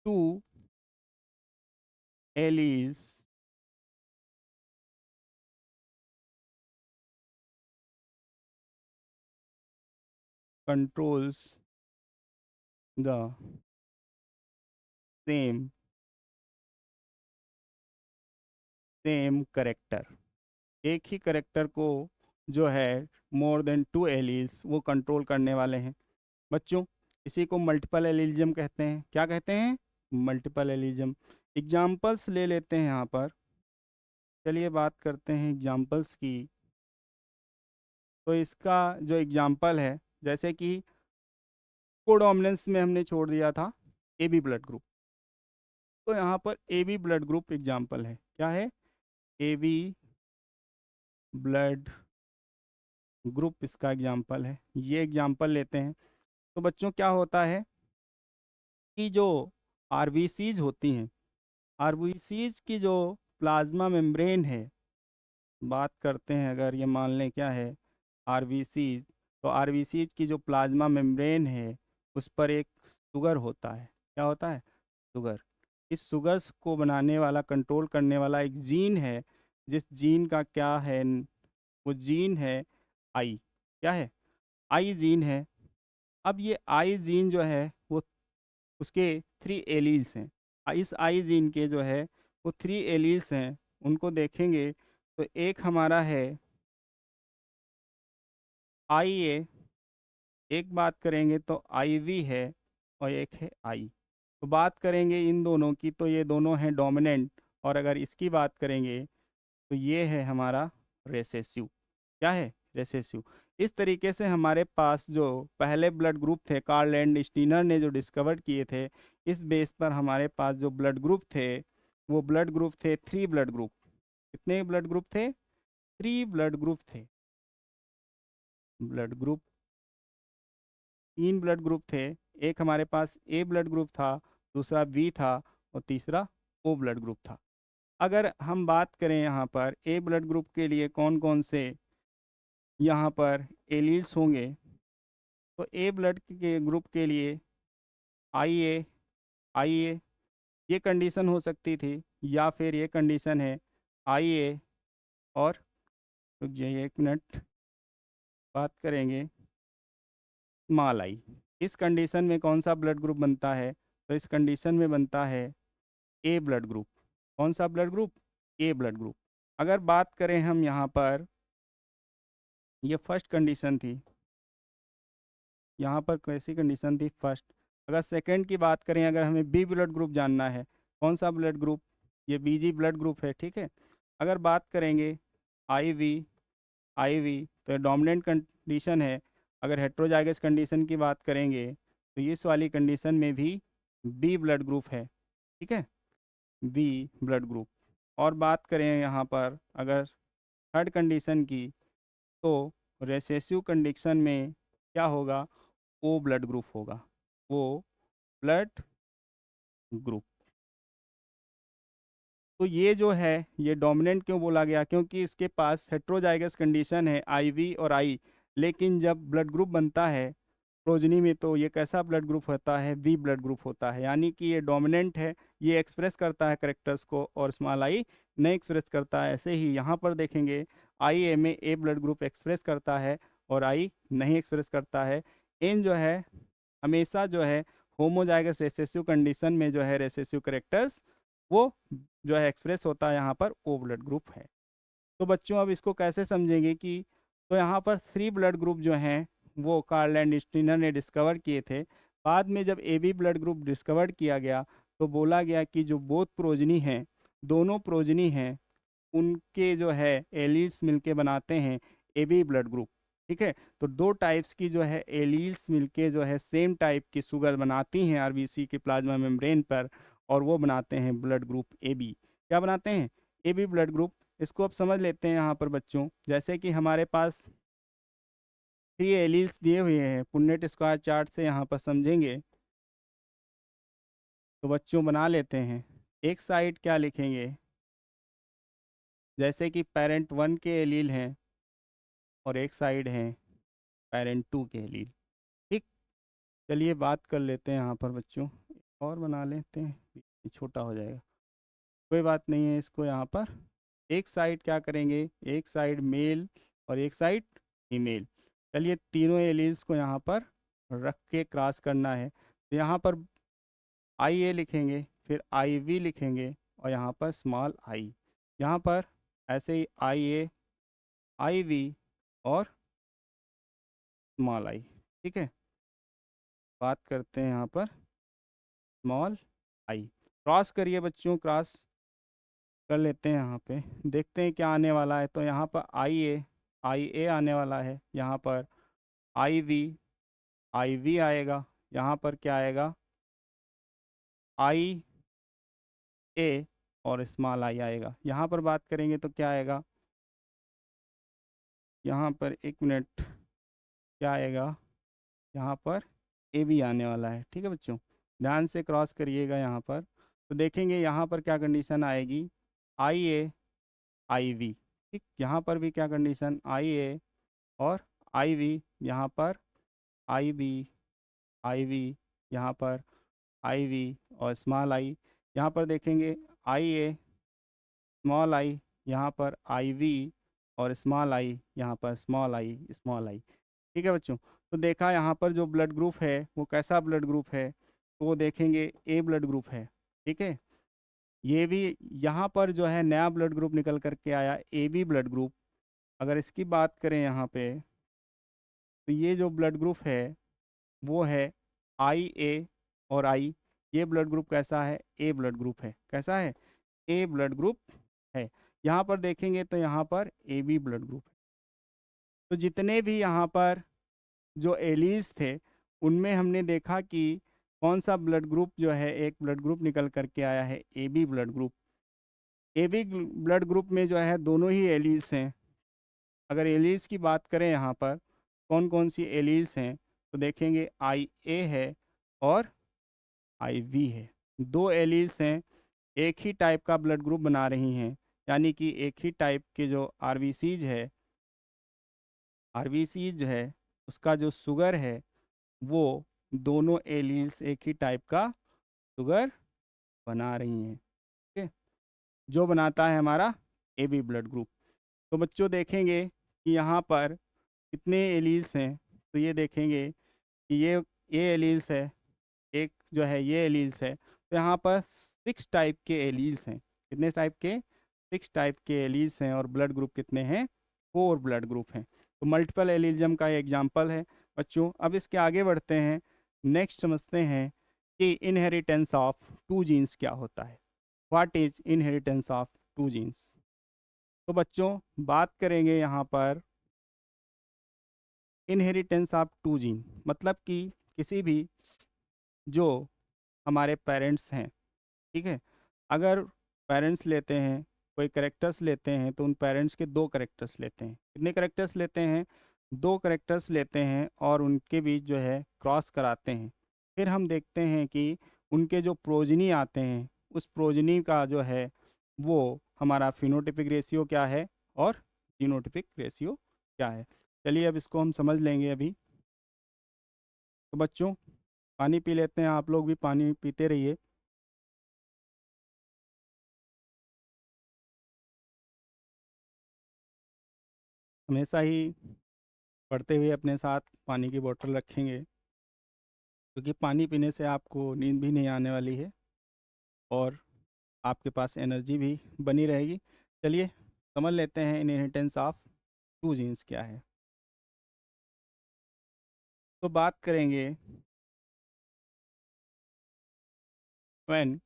two alleles controls the same same character. एक ही करेक्टर को जो है मोर देन टू एलीज वो कंट्रोल करने वाले हैं बच्चों। इसी को मल्टीपल एलिज्म कहते हैं। क्या कहते हैं, मल्टीपल एलिज्म। एग्जाम्पल्स ले लेते हैं यहाँ पर। चलिए बात करते हैं एग्जाम्पल्स की। तो इसका जो एग्जाम्पल है, जैसे कि कोडोमिनेंस में हमने छोड़ दिया था ए बी ब्लड ग्रुप, तो यहाँ पर A B blood group example है। क्या है, ए बी ब्लड ग्रुप इसका एग्जाम्पल है। ये एग्जाम्पल लेते हैं। तो बच्चों क्या होता है कि जो आरबीसीज होती हैं, आरबीसीज की जो प्लाज्मा मेम्ब्रेन है, बात करते हैं अगर ये मान लें क्या है आरबीसीज, तो आरबीसीज की जो प्लाज्मा मेम्ब्रेन है उस पर एक शुगर होता है। क्या होता है, शुगर। इस शुगर्स को बनाने वाला, कंट्रोल करने वाला एक जीन है, जिस जीन का क्या है, वो जीन है आई। क्या है, आई जीन है। अब ये आई जीन जो है वो उसके थ्री एलील्स हैं। इस आई जीन के जो है वो थ्री एलील्स हैं, उनको देखेंगे तो एक हमारा है आई ए एक बात करेंगे तो IV है और एक है I। तो बात करेंगे इन दोनों की तो ये दोनों हैं डोमिनेंट, और अगर इसकी बात करेंगे तो ये है हमारा रेसेसिव। क्या है? रेसेसिव। इस तरीके से हमारे पास जो पहले ब्लड ग्रुप थे, कार्ल एंड स्टीनर ने जो डिस्कवर किए थे, इस बेस पर हमारे पास जो ब्लड ग्रुप थे वो ब्लड ग्रुप थे 3 ब्लड ग्रुप। कितने ब्लड ग्रुप थे? 3 ब्लड ग्रुप थे। ब्लड ग्रुप, 3 ब्लड ग्रुप थे। एक हमारे पास ए ब्लड ग्रुप था, दूसरा बी था और तीसरा ओ ब्लड ग्रुप था। अगर हम बात करें यहाँ पर ए ब्लड ग्रुप के लिए कौन कौन से यहाँ पर एलील्स होंगे, तो ए ब्लड के ग्रुप के लिए आई ए ये कंडीशन हो सकती थी, या फिर ये कंडीशन है IA और, रुक जाइए एक मिनट, बात करेंगे स्मॉल आई। इस कंडीशन में कौन सा ब्लड ग्रुप बनता है? तो इस कंडीशन में बनता है ए ब्लड ग्रुप। कौन सा ब्लड ग्रुप? ए ब्लड ग्रुप। अगर बात करें हम यहाँ पर, ये फर्स्ट कंडीशन थी, यहाँ पर कैसी कंडीशन थी? फर्स्ट। अगर सेकंड की बात करें, अगर हमें बी ब्लड ग्रुप जानना है, कौन सा ब्लड ग्रुप? ये BG ब्लड ग्रुप है, ठीक है। अगर बात करेंगे IV तो ये डोमिनेंट कंडीशन है। अगर हेट्रोजाइगस कंडीशन की बात करेंगे तो इस वाली कंडीशन में भी बी ब्लड ग्रुप है, ठीक है, बी ब्लड ग्रुप। और बात करें यहाँ पर अगर थर्ड कंडीशन की, तो रेसेसिव कंडीशन में क्या होगा? ओ ब्लड ग्रुप होगा, वो ब्लड ग्रुप। तो ये जो है ये डोमिनेंट क्यों बोला गया? क्योंकि इसके पास हेट्रोजाइगस कंडीशन है IV और I, लेकिन जब ब्लड ग्रुप बनता है प्रोजनी में तो ये कैसा ब्लड ग्रुप होता है? बी ब्लड ग्रुप होता है। यानी कि ये डोमिनेंट है, ये एक्सप्रेस करता है करेक्टर्स को, और स्मॉल आई नहीं एक्सप्रेस करता है। ऐसे ही यहाँ पर देखेंगे IA में ए ब्लड ग्रुप एक्सप्रेस करता है और I नहीं एक्सप्रेस करता है। इन जो है हमेशा जो है होमोजाइगस रेसेसिव कंडीशन में जो है रेसेसिव करेक्टर्स वो जो है एक्सप्रेस होता है, यहाँ पर ओ ब्लड ग्रुप है। तो बच्चों अब इसको कैसे समझेंगे कि, तो यहाँ पर 3 ब्लड ग्रुप जो हैं वो कार्ल एंड स्टीनर ने डिस्कवर किए थे। बाद में जब AB ब्लड ग्रुप डिस्कवर किया गया तो बोला गया कि जो बोथ प्रोजनी हैं, दोनों प्रोजनी हैं, उनके जो है एलील्स मिलके बनाते हैं AB ब्लड ग्रुप, ठीक है। तो दो टाइप्स की जो है एलील्स मिलके जो है सेम टाइप की शुगर बनाती हैं RBC के प्लाज्मा मेम्ब्रेन पर, और वो बनाते हैं ब्लड ग्रुप AB। क्या बनाते हैं? AB blood group. इसको अब समझ लेते हैं यहाँ पर बच्चों। जैसे कि हमारे पास 3 एलील्स दिए हुए हैं, पुन्नेट स्क्वायर चार्ट से यहाँ पर समझेंगे तो बच्चों बना लेते हैं। एक साइड क्या लिखेंगे? जैसे कि पेरेंट 1 के एलील हैं और एक साइड हैं पेरेंट 2 के एलील, ठीक। चलिए बात कर लेते हैं यहाँ पर बच्चों, और बना लेते हैं, ये छोटा हो जाएगा, कोई बात नहीं है। इसको यहाँ पर एक साइड क्या करेंगे? एक साइड मेल और एक साइड फीमेल। चलिए तीनों एलील्स को यहाँ पर रख के क्रॉस करना है। तो यहाँ पर IA लिखेंगे, फिर IV लिखेंगे और यहाँ पर स्मॉल I। यहाँ पर ऐसे ही IA, IV और स्मॉल I, ठीक है। बात करते हैं यहाँ पर स्मॉल I। क्रॉस करिए बच्चों, क्रॉस कर लेते हैं। यहाँ पे देखते हैं क्या आने वाला है। तो यहाँ पर IA आने वाला है, यहाँ पर IV आएगा, यहाँ पर क्या आएगा? IA और स्मॉल I आएगा। यहाँ पर बात करेंगे तो क्या आएगा? यहाँ पर एक मिनट, क्या आएगा? यहाँ पर AB आने वाला है, ठीक है बच्चों। ध्यान से क्रॉस करिएगा यहाँ पर। तो देखेंगे यहाँ पर क्या कंडीशन आएगी? IA IV, ठीक। यहाँ पर भी क्या कंडीशन? IA और IV, यहाँ पर IV, यहाँ पर IV और स्मॉल I। यहाँ पर देखेंगे IA स्मॉल I, यहाँ पर IV और स्मॉल I, यहाँ पर स्मॉल I, ठीक है बच्चों। तो देखा यहाँ पर जो ब्लड ग्रुप है वो कैसा ब्लड ग्रुप है? तो वो देखेंगे A ब्लड ग्रुप है, ठीक है। ये भी यहाँ पर जो है नया ब्लड ग्रुप निकल करके आया AB ब्लड ग्रुप। अगर इसकी बात करें यहाँ पे तो ये जो ब्लड ग्रुप है वो है आई ए और आई। ये ब्लड ग्रुप कैसा है? ए ब्लड ग्रुप है। कैसा है? ए ब्लड ग्रुप है। यहाँ पर देखेंगे तो यहाँ पर ए बी ब्लड ग्रुप है। तो जितने भी यहाँ पर जो एलीज थे उनमें हमने देखा कि कौन सा ब्लड ग्रुप जो है, एक ब्लड ग्रुप निकल करके आया है A B blood group. A B blood group में जो है दोनों ही एलीज हैं। अगर एलीज की बात करें यहाँ पर कौन कौन सी एलीज हैं, तो देखेंगे आई ए है और आई वी है। दो एलीज हैं, एक ही टाइप का ब्लड ग्रुप बना रही हैं, यानी कि एक ही टाइप के जो आरबीसीज है, आरबीसीज जो है उसका जो शुगर है वो दोनों एलील्स एक ही टाइप का शुगर बना रही हैं। ठीक है, जो बनाता है हमारा ए बी ब्लड ग्रुप। तो बच्चों देखेंगे कि यहाँ पर कितने एलील्स हैं, तो ये देखेंगे कि ये एलील्स है, एक जो है ये एलील्स है। तो यहाँ पर 6 टाइप के एलील्स हैं। कितने टाइप के? 6 टाइप के एलील्स हैं। और ब्लड ग्रुप कितने हैं? 4 ब्लड ग्रुप हैं। तो मल्टीपल एलिज्म का एग्जाम्पल है बच्चों। अब इसके आगे बढ़ते हैं, नेक्स्ट समझते हैं कि इनहेरिटेंस ऑफ टू जीन्स क्या होता है। What is inheritance of two genes? तो बच्चों बात करेंगे यहाँ पर इनहेरिटेंस ऑफ टू जीन, मतलब कि किसी भी जो हमारे पेरेंट्स हैं, ठीक है, अगर पेरेंट्स लेते हैं, कोई करेक्टर्स लेते हैं, तो उन पेरेंट्स के 2 करेक्टर्स लेते हैं। कितने करेक्टर्स लेते हैं? 2 करेक्टर्स लेते हैं और उनके बीच जो है क्रॉस कराते हैं। फिर हम देखते हैं कि उनके जो प्रोजनी आते हैं उस प्रोजनी का जो है वो हमारा फिनोटिपिक रेशियो क्या है और जीनोटिपिक रेशियो क्या है। चलिए अब इसको हम समझ लेंगे अभी। तो बच्चों पानी पी लेते हैं, आप लोग भी पानी पीते रहिए। हमेशा ही पढ़ते हुए अपने साथ पानी की बोतल रखेंगे, क्योंकि पानी पीने से आपको नींद भी नहीं आने वाली है और आपके पास एनर्जी भी बनी रहेगी। चलिए समझ लेते हैं इनहेरिटेंस ऑफ टू जीन्स क्या है। तो बात करेंगे when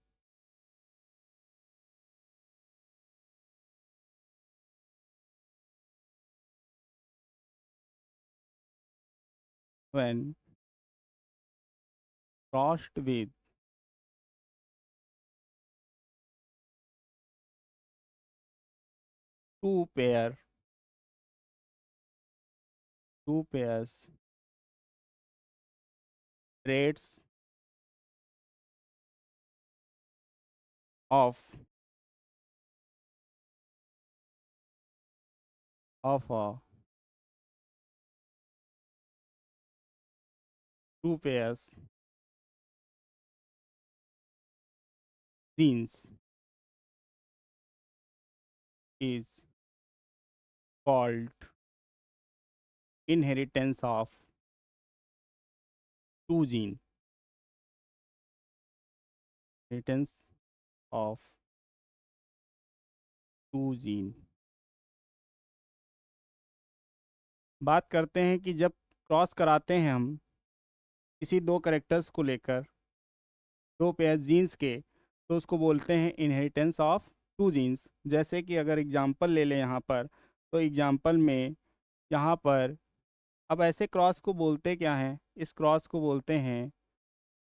when crossed with two pair two pairs traits of a two pairs genes is called inheritance of two gene. Inheritance of two gene। बात करते हैं कि जब क्रॉस कराते हैं हम किसी 2 करेक्टर्स को लेकर, 2 पेयर जीन्स के, तो उसको बोलते हैं इनहेरिटेंस ऑफ टू जीन्स। जैसे कि अगर एग्जांपल ले लें यहाँ पर, तो एग्जांपल में यहाँ पर अब ऐसे क्रॉस को बोलते क्या हैं? इस क्रॉस को बोलते हैं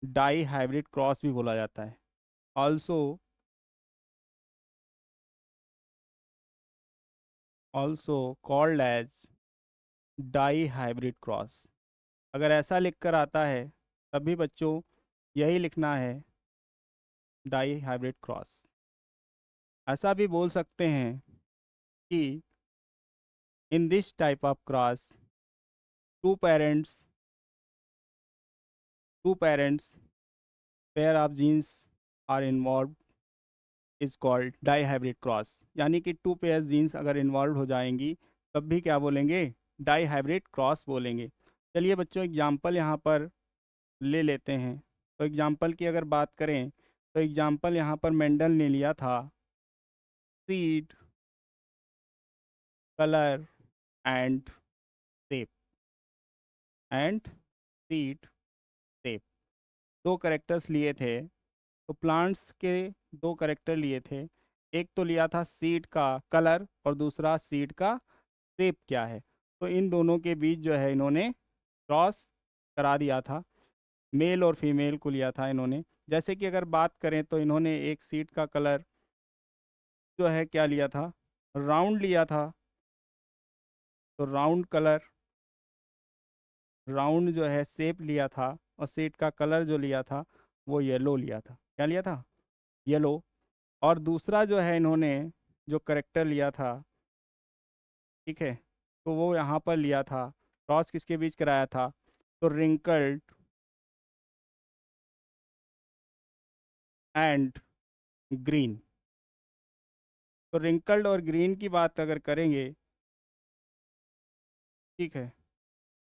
डाई हाइब्रिड क्रॉस भी बोला जाता है। Also also called as dihybrid cross. अगर ऐसा लिख कर आता है तब भी बच्चों यही लिखना है, डाई हाइब्रिड क्रॉस। ऐसा भी बोल सकते हैं कि in this type of cross two parents two parents pair of genes are involve is called dihybrid cross. यानी कि 2 पेयर जीन्स अगर इन्वॉल्व हो जाएंगी तब भी क्या बोलेंगे? डाई हाइब्रिड क्रॉस बोलेंगे। चलिए बच्चों एग्जाम्पल यहाँ पर ले लेते हैं। तो एग्जाम्पल की अगर बात करें तो एग्जाम्पल यहाँ पर मेंडल ने लिया था seed, colour and shape. And seed shape. दो करेक्टर्स लिए थे, तो प्लांट्स के दो करेक्टर लिए थे। एक तो लिया था सीड का कलर और दूसरा सीड का शेप क्या है। तो इन दोनों के बीच जो है इन्होंने क्रॉस करा दिया था, मेल और फीमेल को लिया था इन्होंने। जैसे कि अगर बात करें तो इन्होंने एक सीड का कलर जो है क्या लिया था, राउंड लिया था। तो राउंड कलर, राउंड जो है शेप लिया था, और सीड का कलर जो लिया था वो येलो लिया था। क्या लिया था, येलो। और दूसरा जो है इन्होंने जो करेक्टर लिया था, ठीक है, तो वो यहाँ पर लिया था, क्रॉस किसके बीच कराया था, तो रिंकल्ड एंड ग्रीन। तो रिंकल्ड और ग्रीन की बात अगर करेंगे, ठीक है,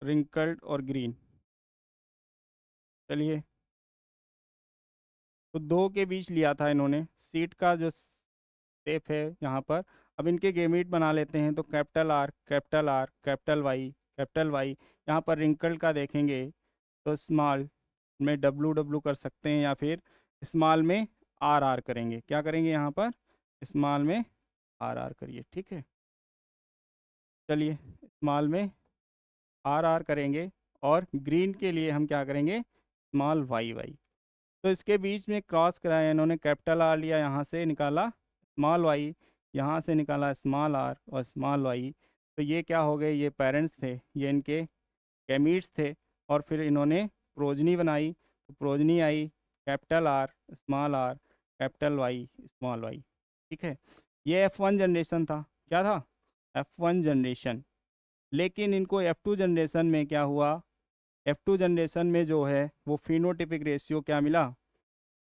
रिंकल्ड और ग्रीन, चलिए, तो दो के बीच लिया था इन्होंने सीट का जो शेप है यहाँ पर। अब इनके गेमीट बना लेते हैं, तो capital R capital R capital Y capital Y. यहाँ पर रिंकल्ड का देखेंगे तो स्मॉल में डब्लू डब्लू कर सकते हैं, या फिर स्मॉल में आर आर करेंगे। क्या करेंगे यहाँ पर, स्मॉल में आर आर करिए, ठीक है। चलिए, स्मॉल में आर आर करेंगे, और ग्रीन के लिए हम क्या करेंगे, स्मॉल वाई वाई। तो इसके बीच में क्रॉस कराया इन्होंने, कैपिटल आर लिया, यहाँ से निकाला स्मॉल वाई, यहाँ से निकाला स्मॉल आर और स्मॉल वाई। तो ये क्या हो गए, ये पेरेंट्स थे, ये इनके गैमीट्स थे। और फिर इन्होंने प्रोजनी बनाई, तो प्रोजनी आई capital R small r capital Y small y, ठीक है। ये F1 जनरेशन था। क्या था, F1 जनरेशन। लेकिन इनको F2 जनरेशन में क्या हुआ, F2 जनरेशन में जो है वो फिनोटिपिक रेशियो क्या मिला।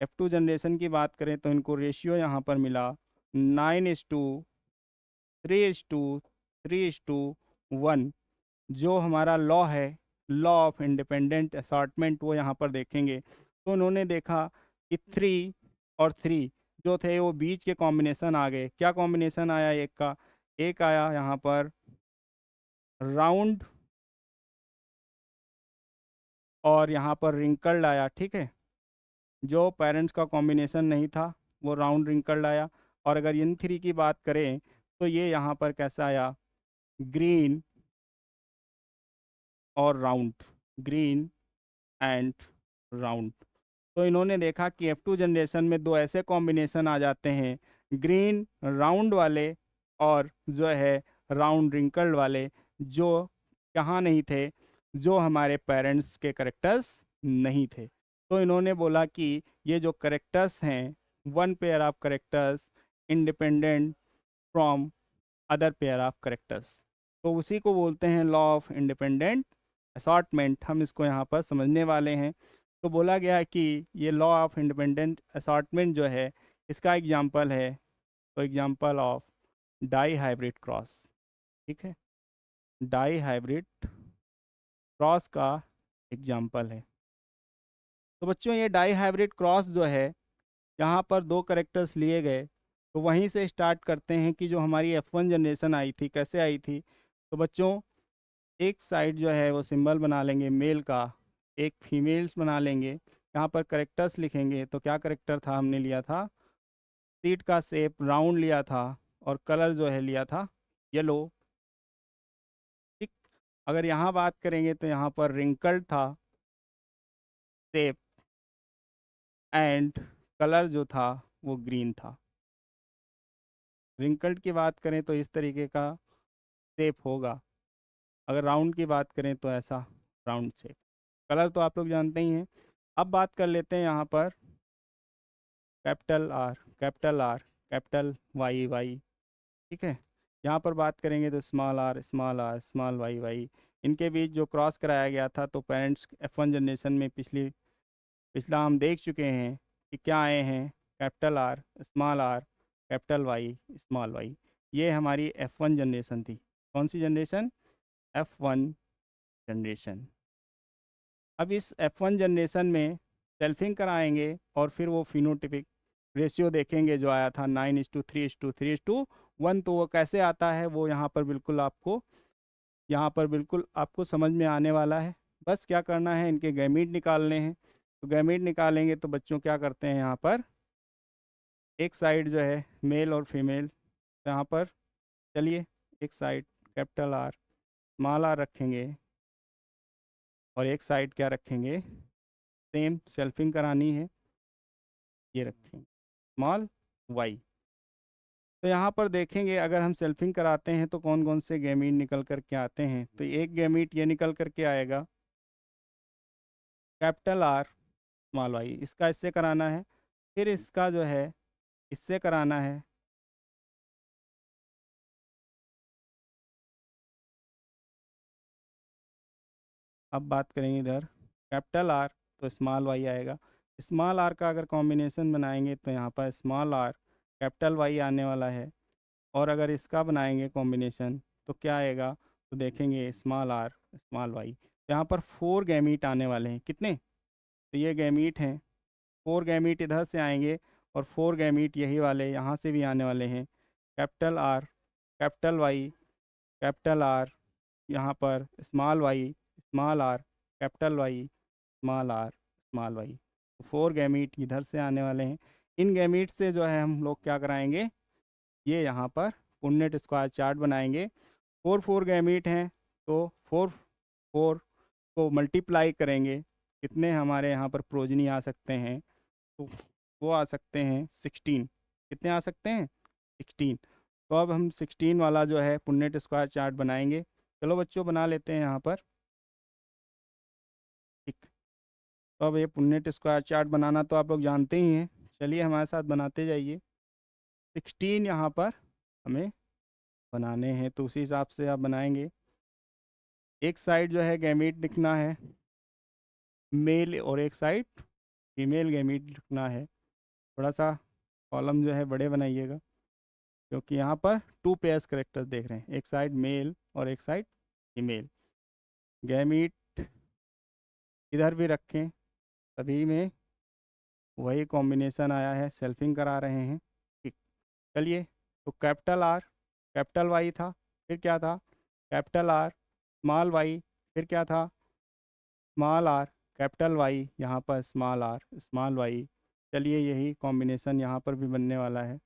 F2 जनरेशन की बात करें तो इनको रेशियो यहाँ पर मिला 9:3:3:1। जो हमारा लॉ है, लॉ ऑफ इंडिपेंडेंट असॉर्टमेंट, वो यहाँ पर देखेंगे। तो उन्होंने देखा कि 3 और 3 जो थे वो बीच के कॉम्बिनेशन आ गए। क्या कॉम्बिनेशन आया, एक का एक आया यहाँ पर राउंड, और यहाँ पर रिंकल्ड आया, ठीक है। जो पेरेंट्स का कॉम्बिनेशन नहीं था वो राउंड रिंकल्ड आया। और अगर इन थ्री की बात करें तो ये यहाँ पर कैसा आया, ग्रीन और राउंड, ग्रीन एंड राउंड। तो इन्होंने देखा कि F2 जनरेशन में दो ऐसे कॉम्बिनेशन आ जाते हैं, ग्रीन राउंड वाले और जो है राउंड रिंकल्ड वाले, जो यहाँ नहीं थे, जो हमारे पेरेंट्स के करेक्टर्स नहीं थे। तो इन्होंने बोला कि ये जो करेक्टर्स हैं, one pair of characters independent from other pair of characters, तो उसी को बोलते हैं लॉ ऑफ इंडिपेंडेंट असॉर्टमेंट। हम इसको यहाँ पर समझने वाले हैं। तो बोला गया है कि ये लॉ ऑफ इंडिपेंडेंट असॉर्टमेंट जो है, इसका एग्जांपल है, तो example of dihybrid cross, ठीक है, डाई हाइब्रिड क्रॉस का एग्जांपल है। तो बच्चों ये डाई हाइब्रिड क्रॉस जो है, यहाँ पर दो करेक्टर्स लिए गए। तो वहीं से स्टार्ट करते हैं कि जो हमारी F1 जनरेशन आई थी कैसे आई थी। तो बच्चों एक साइड जो है वो सिंबल बना लेंगे मेल का, एक फीमेल्स बना लेंगे। यहाँ पर करेक्टर्स लिखेंगे, तो क्या करेक्टर था, हमने लिया था सीट का शेप राउंड लिया था, और कलर जो है लिया था येलो, ठीक। अगर यहाँ बात करेंगे तो यहाँ पर रिंकल्ड था शेप, एंड कलर जो था वो ग्रीन था। रिंकल्ड की बात करें तो इस तरीके का शेप होगा, अगर राउंड की बात करें तो ऐसा राउंड शेप। कलर तो आप लोग जानते ही हैं। अब बात कर लेते हैं यहाँ पर capital R capital R capital Y Y, ठीक है। यहाँ पर बात करेंगे तो small r small r small y y. इनके बीच जो क्रॉस कराया गया था, तो पेरेंट्स F1 जनरेशन में पिछला हम देख चुके हैं कि क्या आए हैं, R capital Y small y. ये हमारी F1 जनरेशन थी। कौन सी जनरेशन, F1 जनरेशन। अब इस F1 जनरेशन में सेल्फिंग कराएंगे, और फिर वो फिनोटिपिक रेशियो देखेंगे जो आया था 9:3:3:1। तो वो कैसे आता है वो यहाँ पर बिल्कुल आपको समझ में आने वाला है। बस क्या करना है, इनके गैमीट निकालने हैं। तो गैमीट निकालेंगे तो बच्चों क्या करते हैं, यहाँ पर एक साइड जो है मेल और फीमेल, यहाँ पर चलिए एक side capital R small r रखेंगे और एक साइड क्या रखेंगे, सेम सेल्फिंग करानी है, ये रखेंगे स्मॉल वाई। तो यहाँ पर देखेंगे अगर हम सेल्फिंग कराते हैं तो कौन कौन से गैमीट निकल कर के आते हैं। तो एक गैमीट ये निकल कर के आएगा कैपिटल आर स्मॉल वाई, इसका इससे कराना है, फिर इसका जो है इससे कराना है, अब बात करेंगे इधर कैपिटल आर तो स्मॉल वाई आएगा। स्मॉल आर का अगर कॉम्बिनेशन बनाएंगे तो यहाँ पर स्मॉल आर कैपिटल वाई आने वाला है, और अगर इसका बनाएंगे कॉम्बिनेशन तो क्या आएगा, तो देखेंगे स्मॉल आर स्मॉल वाई। यहाँ पर 4 गैमीट आने वाले हैं, कितने, तो ये गैमीट हैं, 4 गैमीट इधर से आएंगे और 4 गैमीट यही वाले यहाँ से भी आने वाले हैं। Capital R capital Y capital R, यहाँ पर small y small r capital Y small r small y, 4 gamete इधर से आने वाले हैं। इन गैमीट से जो है हम लोग क्या कराएंगे, ये यहाँ पर पुन्नेट स्क्वायर चार्ट बनाएंगे। 4 गैमीट हैं तो 4 को मल्टीप्लाई करेंगे, कितने हमारे यहाँ पर प्रोजनी आ सकते हैं, तो वो आ सकते हैं 16, कितने आ सकते हैं 16। तो अब हम 16 वाला जो है पुन्नेट स्क्वायर चार्ट बनाएंगे। चलो बच्चों बना लेते हैं यहाँ पर, ठीक। तो अब ये पुन्नेट स्क्वायर चार्ट बनाना तो आप लोग जानते ही हैं, चलिए हमारे साथ बनाते जाइए। 16 यहाँ पर हमें बनाने हैं तो उसी हिसाब से आप बनाएंगे। एक साइड जो है गैमीट लिखना है मेल और एक साइड फीमेल गैमीट लिखना है। थोड़ा सा कॉलम जो है बड़े बनाइएगा, क्योंकि यहाँ पर 2 पेयर्स करेक्टर्स देख रहे हैं, एक साइड मेल और एक साइड फीमेल। गैमीट इधर भी रखें, सभी में वही कॉम्बिनेशन आया है, सेल्फिंग करा रहे हैं, ठीक। चलिए, तो कैपिटल वाई था, फिर क्या था कैपिटल आर स्मॉल वाई, फिर क्या था स्मॉल आर कैपिटल वाई, यहाँ पर स्मॉल आर स्मॉल वाई। चलिए यही कॉम्बिनेशन यहाँ पर भी बनने वाला है,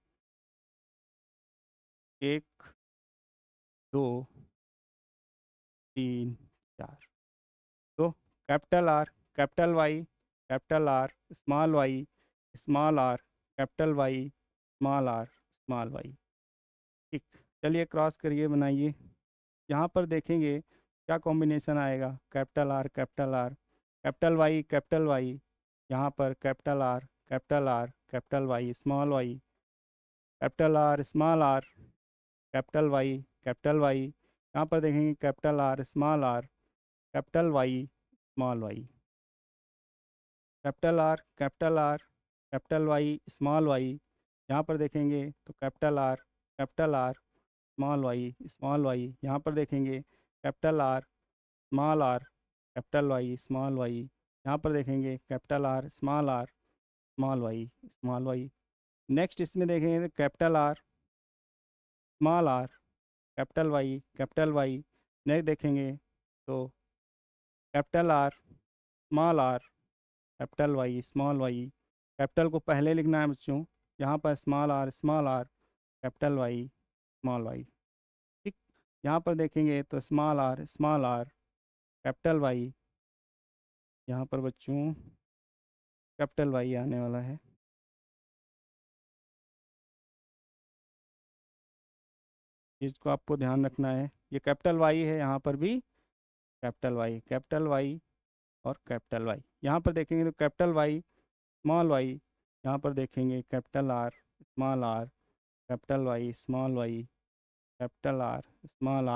1 2 3 4। तो capital Y capital R small r capital Y small r small y, ठीक। चलिए क्रॉस करिए बनाइए, यहाँ पर देखेंगे क्या कॉम्बिनेशन आएगा, कैपिटल वाई, यहाँ पर capital Y small y, capital Y, यहाँ पर देखेंगे capital Y small y, capital Y small y, यहाँ पर देखेंगे तो कैपिटल आर स्मॉल वाई, यहाँ पर देखेंगे कैपिटल वाई स्मॉल वाई, यहाँ पर देखेंगे आर स्मॉल वाई। नेक्स्ट इसमें देखेंगे तो आर कैपिटल वाई। नेक्स्ट देखेंगे तो small r capital Y, capital को पहले लिखना है बच्चों, यहाँ पर स्मॉल आर कैपिटल वाई, ठीक। यहाँ पर देखेंगे तो स्मॉल आर कैपिटल वाई, यहाँ पर बच्चों कैपिटल वाई आने वाला है। इसको आपको ध्यान रखना है, ये कैपिटल वाई है, यहाँ पर भी कैपिटल वाई और कैपिटल वाई। यहाँ पर देखेंगे तो कैपिटल वाई स्मॉल वाई, यहाँ पर देखेंगे capital R capital Y capital R small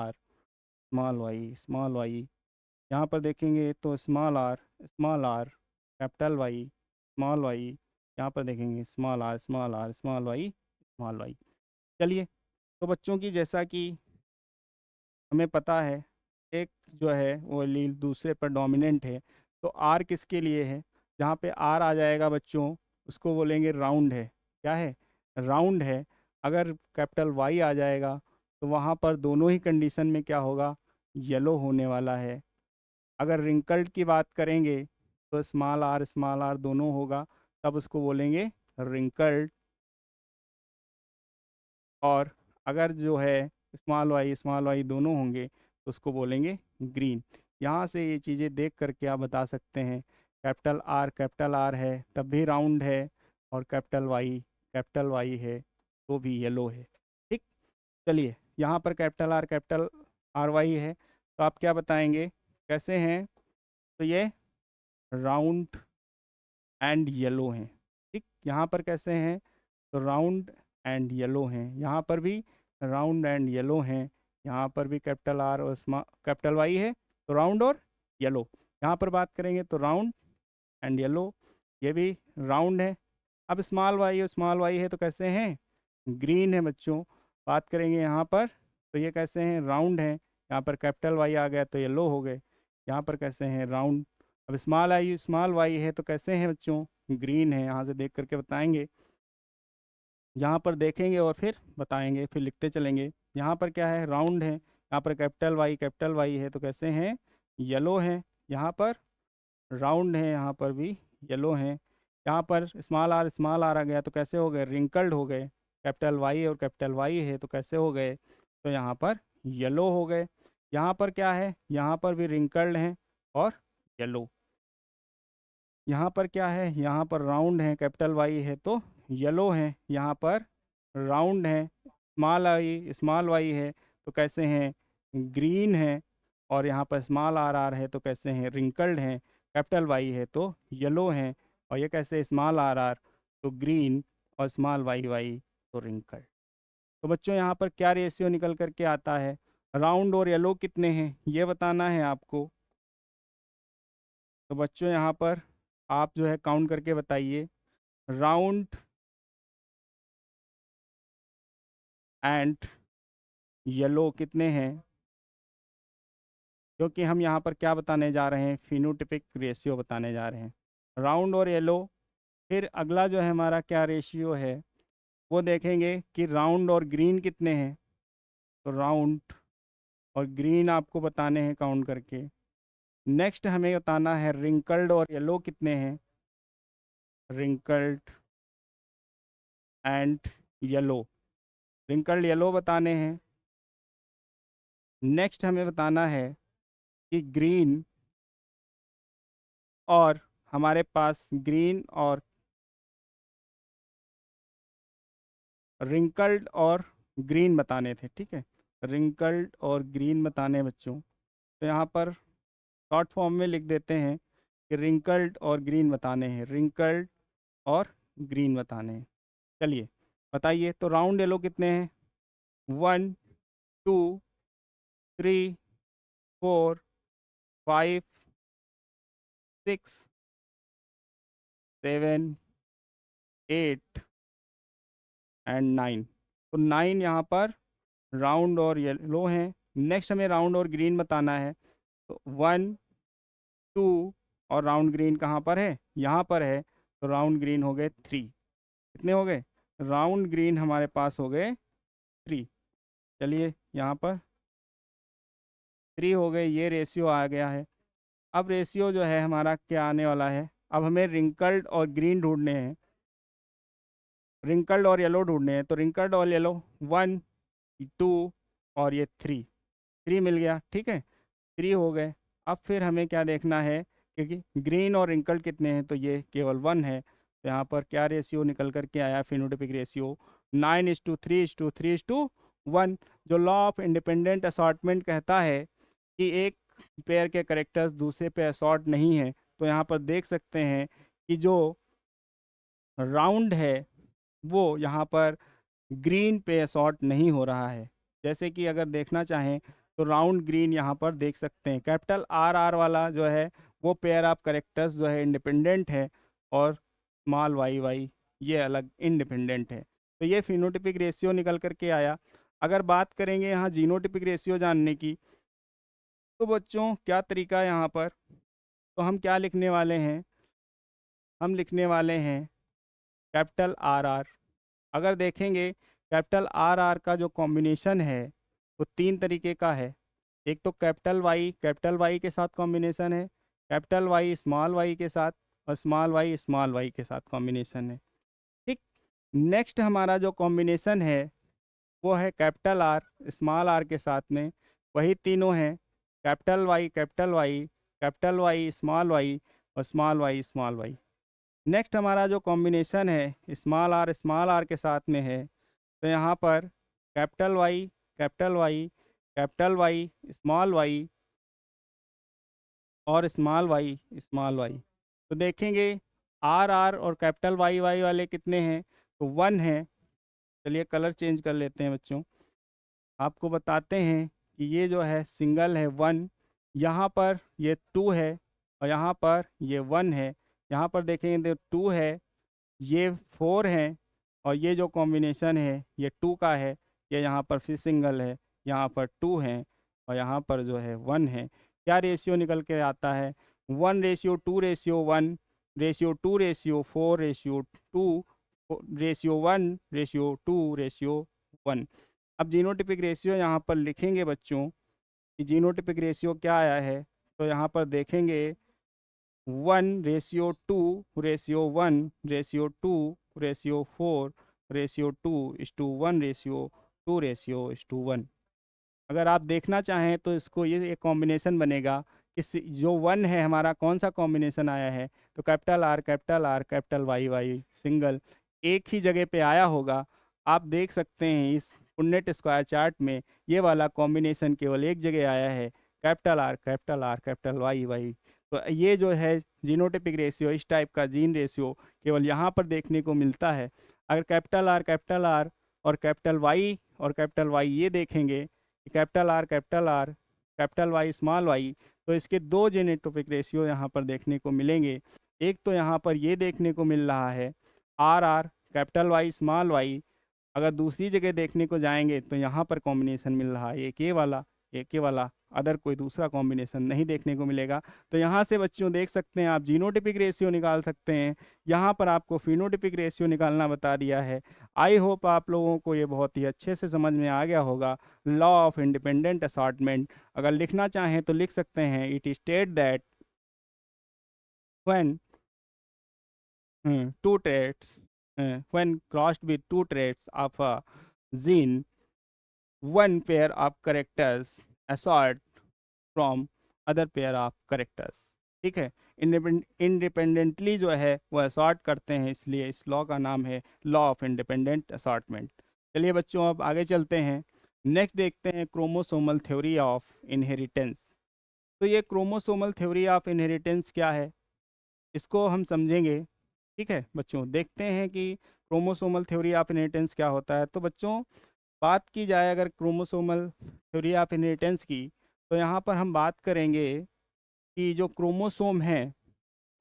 y. यहाँ पर देखेंगे तो स्मॉल आर कैपिटल वाई, यहाँ पर देखेंगे स्मॉल वाई। चलिए, तो बच्चों की जैसा कि हमें पता है एक जो है वो लील दूसरे पर डोमिनेंट है, तो आर किसके लिए है, जहाँ पे आर आ जाएगा बच्चों उसको बोलेंगे राउंड है, क्या है राउंड है। अगर कैपिटल वाई आ जाएगा तो वहाँ पर दोनों ही कंडीशन में क्या होगा, येलो होने वाला है। अगर रिंकल्ड की बात करेंगे तो स्मॉल आर दोनों होगा, तब उसको बोलेंगे रिंकल्ड। और अगर जो है स्मॉल वाई दोनों होंगे तो उसको बोलेंगे ग्रीन। यहाँ से ये चीज़ें देख करके आप बता सकते हैं कैपिटल आर है तब भी राउंड है, और कैपिटल वाई है तो भी येलो है। ठीक, चलिए यहाँ पर कैपिटल आर वाई है, तो आप क्या बताएंगे कैसे हैं? तो ये राउंड एंड येलो हैं। ठीक, यहाँ पर कैसे हैं? तो राउंड एंड येलो हैं। यहाँ पर भी राउंड एंड येलो हैं। यहाँ पर भी कैपिटल आर और कैपिटल वाई है तो राउंड और येलो। यहाँ पर बात करेंगे तो राउंड एंड येलो, ये भी राउंड है। अब स्मॉल वाई है तो कैसे हैं? ग्रीन है बच्चों। बात करेंगे यहाँ पर तो ये कैसे हैं? राउंड हैं। यहाँ पर कैपिटल वाई आ गया तो येलो हो गए। यहाँ पर कैसे हैं? राउंड। अब स्मॉल वाई है तो कैसे हैं बच्चों? ग्रीन है। यहाँ से देख करके बताएंगे, यहाँ पर देखेंगे और फिर बताएंगे, फिर लिखते चलेंगे। यहाँ पर क्या है? राउंड है। यहाँ पर कैपिटल वाई है तो कैसे हैं? येलो हैं। यहाँ पर राउंड है, यहाँ पर भी येलो हैं। यहाँ पर स्मॉल आर आ गया तो कैसे हो गए? रिंकल्ड हो गए। कैपिटल वाई है तो कैसे हो गए? तो यहाँ पर येलो हो गए। यहाँ पर क्या है? यहाँ पर भी रिंकल्ड हैं और येलो। यहाँ पर क्या है? यहाँ पर राउंड है, कैपिटल वाई है तो येलो है। यहाँ पर राउंड है, स्मॉल वाई है तो कैसे हैं? ग्रीन है। और यहाँ पर स्मॉल आर है तो कैसे हैं? रिंकल्ड हैं। कैपिटल वाई है तो येलो हैं। और ये कैसे? स्मॉल आर तो ग्रीन और स्मॉल वाई तो रिंकल्ड। तो बच्चों यहाँ पर क्या रेशियो निकल करके आता है? राउंड और येलो कितने हैं ये बताना है आपको। तो बच्चों यहाँ पर आप जो है काउंट करके बताइए। राउंड एंड येलो कितने हैं? क्योंकि हम यहाँ पर क्या बताने जा रहे हैं? फिनोटिपिक रेशियो बताने जा रहे हैं। राउंड और येलो। फिर अगला जो है हमारा क्या रेशियो है वो देखेंगे कि राउंड और ग्रीन कितने हैं। तो राउंड और ग्रीन आपको बताने हैं काउंट करके। नेक्स्ट हमें बताना है रिंकल्ड और येलो कितने हैं। Wrinkled and yellow, wrinkled yellow बताने हैं। नेक्स्ट हमें बताना है कि ग्रीन और हमारे पास ग्रीन और रिंकल्ड और ग्रीन बताने थे। ठीक है, रिंकल्ड और ग्रीन बताने हैं बच्चों। तो यहाँ पर शॉर्ट फॉर्म में लिख देते हैं कि रिंकल्ड और ग्रीन बताने हैं, रिंकल्ड और ग्रीन बताने हैं। चलिए बताइए, तो राउंड येलो कितने हैं? 1 2 3 4 5 6 7 8 एंड 9। तो 9 यहाँ पर राउंड और येलो हैं। नेक्स्ट हमें राउंड और ग्रीन बताना है। तो 1 2 और राउंड ग्रीन कहाँ पर है? यहाँ पर है। तो राउंड ग्रीन हो गए 3। कितने हो गए? राउंड ग्रीन हमारे पास हो गए 3। चलिए यहाँ पर 3 हो गए, ये रेशियो आ गया है। अब रेशियो जो है हमारा क्या आने वाला है? अब हमें रिंकल्ड और ग्रीन ढूंढने हैं, रिंकल्ड और येलो ढूंढने हैं। तो रिंकल्ड और येलो 1 2 और ये 3 मिल गया। ठीक है, 3 हो गए। अब फिर हमें क्या देखना है, क्योंकि ग्रीन और रिंकल्ड कितने हैं? तो ये केवल 1 है। तो यहाँ पर क्या रेशियो निकल करके आया? Phenotypic ratio 9:3:3:1। जो लॉ ऑफ इंडिपेंडेंट असॉर्टमेंट कहता है कि एक पेयर के करेक्टर्स दूसरे पे असॉर्ट नहीं है, तो यहाँ पर देख सकते हैं कि जो राउंड है वो यहाँ पर ग्रीन पे असॉर्ट नहीं हो रहा है। जैसे कि अगर देखना चाहें तो राउंड ग्रीन यहाँ पर देख सकते हैं। कैपिटल आर वाला जो है वो पेयर ऑफ करेक्टर्स जो है इंडिपेंडेंट है, और स्मॉल वाई ये अलग इंडिपेंडेंट है। तो ये फिनोटिपिक रेशियो निकल करके आया। अगर बात करेंगे यहाँ जीनोटिपिक रेशियो जानने की, तो बच्चों क्या तरीका है यहाँ पर? तो हम क्या लिखने वाले हैं? हम लिखने वाले हैं कैपिटल आर। अगर देखेंगे कैपिटल आर का जो कॉम्बिनेशन है वो 3 तरीके का है। एक तो कैपिटल वाई के साथ कॉम्बिनेशन है, कैपिटल वाई स्मॉल वाई के साथ, और स्मॉल वाई के साथ कॉम्बिनेशन है। ठीक। नेक्स्ट हमारा जो कॉम्बिनेशन है वो है कैपिटल आर स्मॉल आर के साथ में, वही तीनों हैं, capital Y capital Y, capital Y और स्मॉल वाई। नेक्स्ट हमारा जो कॉम्बिनेशन है स्मॉल आर के साथ में है, तो यहाँ पर capital Y capital Y capital Y और स्मॉल वाई। तो देखेंगे आर और कैपिटल वाई वाई वाले कितने हैं, तो 1 है। चलिए कलर चेंज कर लेते हैं बच्चों, आपको बताते हैं कि ये जो है सिंगल है 1, यहाँ पर ये 2 है और यहाँ पर ये 1 है। यहाँ पर देखेंगे तो 2 है, ये 4 है, और ये जो कॉम्बिनेशन है ये 2 का है, ये यहाँ पर फिर सिंगल है, यहाँ पर 2 है और यहाँ पर जो है 1 है। क्या रेशियो निकल के आता है, 1:2:1, रेशियो 1:2:1। अब जीनोटिपिक रेशियो यहाँ पर लिखेंगे बच्चों कि जीनोटिपिक रेशियो क्या आया है, तो यहाँ पर देखेंगे 1:2:1:4:2:1:1। अगर आप देखना चाहें तो इसको ये एक कॉम्बिनेशन बनेगा कि जो 1 है हमारा कौन सा कॉम्बिनेशन आया है, तो capital R capital Y Y single एक ही जगह पे आया होगा। आप देख सकते हैं इस पुन्नेट स्क्वायर चार्ट में ये वाला कॉम्बिनेशन केवल एक जगह आया है, कैपिटल वाई वाई। तो ये जो है जीनोटिपिक रेशियो, इस टाइप का जीन रेशियो केवल यहाँ पर देखने को मिलता है। अगर कैपिटल आर और कैपिटल वाई ये देखेंगे, कैपिटल वाई स्मॉल वाई, तो इसके दो जेनेटोपिक रेशियो यहाँ पर देखने को मिलेंगे। एक तो यहाँ पर ये देखने को मिल रहा है R capital Y small y. अगर दूसरी जगह देखने को जाएंगे तो यहाँ पर कॉम्बिनेशन मिल रहा है एक ये वाला, अदर कोई दूसरा कॉम्बिनेशन नहीं देखने को मिलेगा। तो यहाँ से बच्चों देख सकते हैं आप जीनोटिपिक रेशियो निकाल सकते हैं। यहाँ पर आपको फिनोटिपिक रेशियो निकालना बता दिया है। आई होप आप लोगों को ये बहुत ही अच्छे से समझ में आ गया होगा। लॉ ऑफ इंडिपेंडेंट असॉर्टमेंट अगर लिखना चाहें तो लिख सकते हैं, it state that when two traits when crossed with two traits of a gene, one pair of characters assort from other pair of characters। ठीक है, इंडिपेंडेंटली जो है वो असॉर्ट करते हैं, इसलिए इस लॉ का नाम है लॉ ऑफ इंडिपेंडेंट असॉर्टमेंट। चलिए बच्चों अब आगे चलते हैं, नेक्स्ट देखते हैं क्रोमोसोमल थ्योरी ऑफ इनहेरिटेंस। तो ये क्रोमोसोमल थ्योरी ऑफ इनहेरिटेंस क्या है, इसको हम समझेंगे। ठीक है बच्चों, देखते हैं कि क्रोमोसोमल थ्योरी ऑफ इनहेरिटेंस क्या होता है। तो बच्चों बात की जाए अगर क्रोमोसोमल थ्योरी ऑफ इनहेरिटेंस की, तो यहाँ पर हम बात करेंगे कि जो क्रोमोसोम है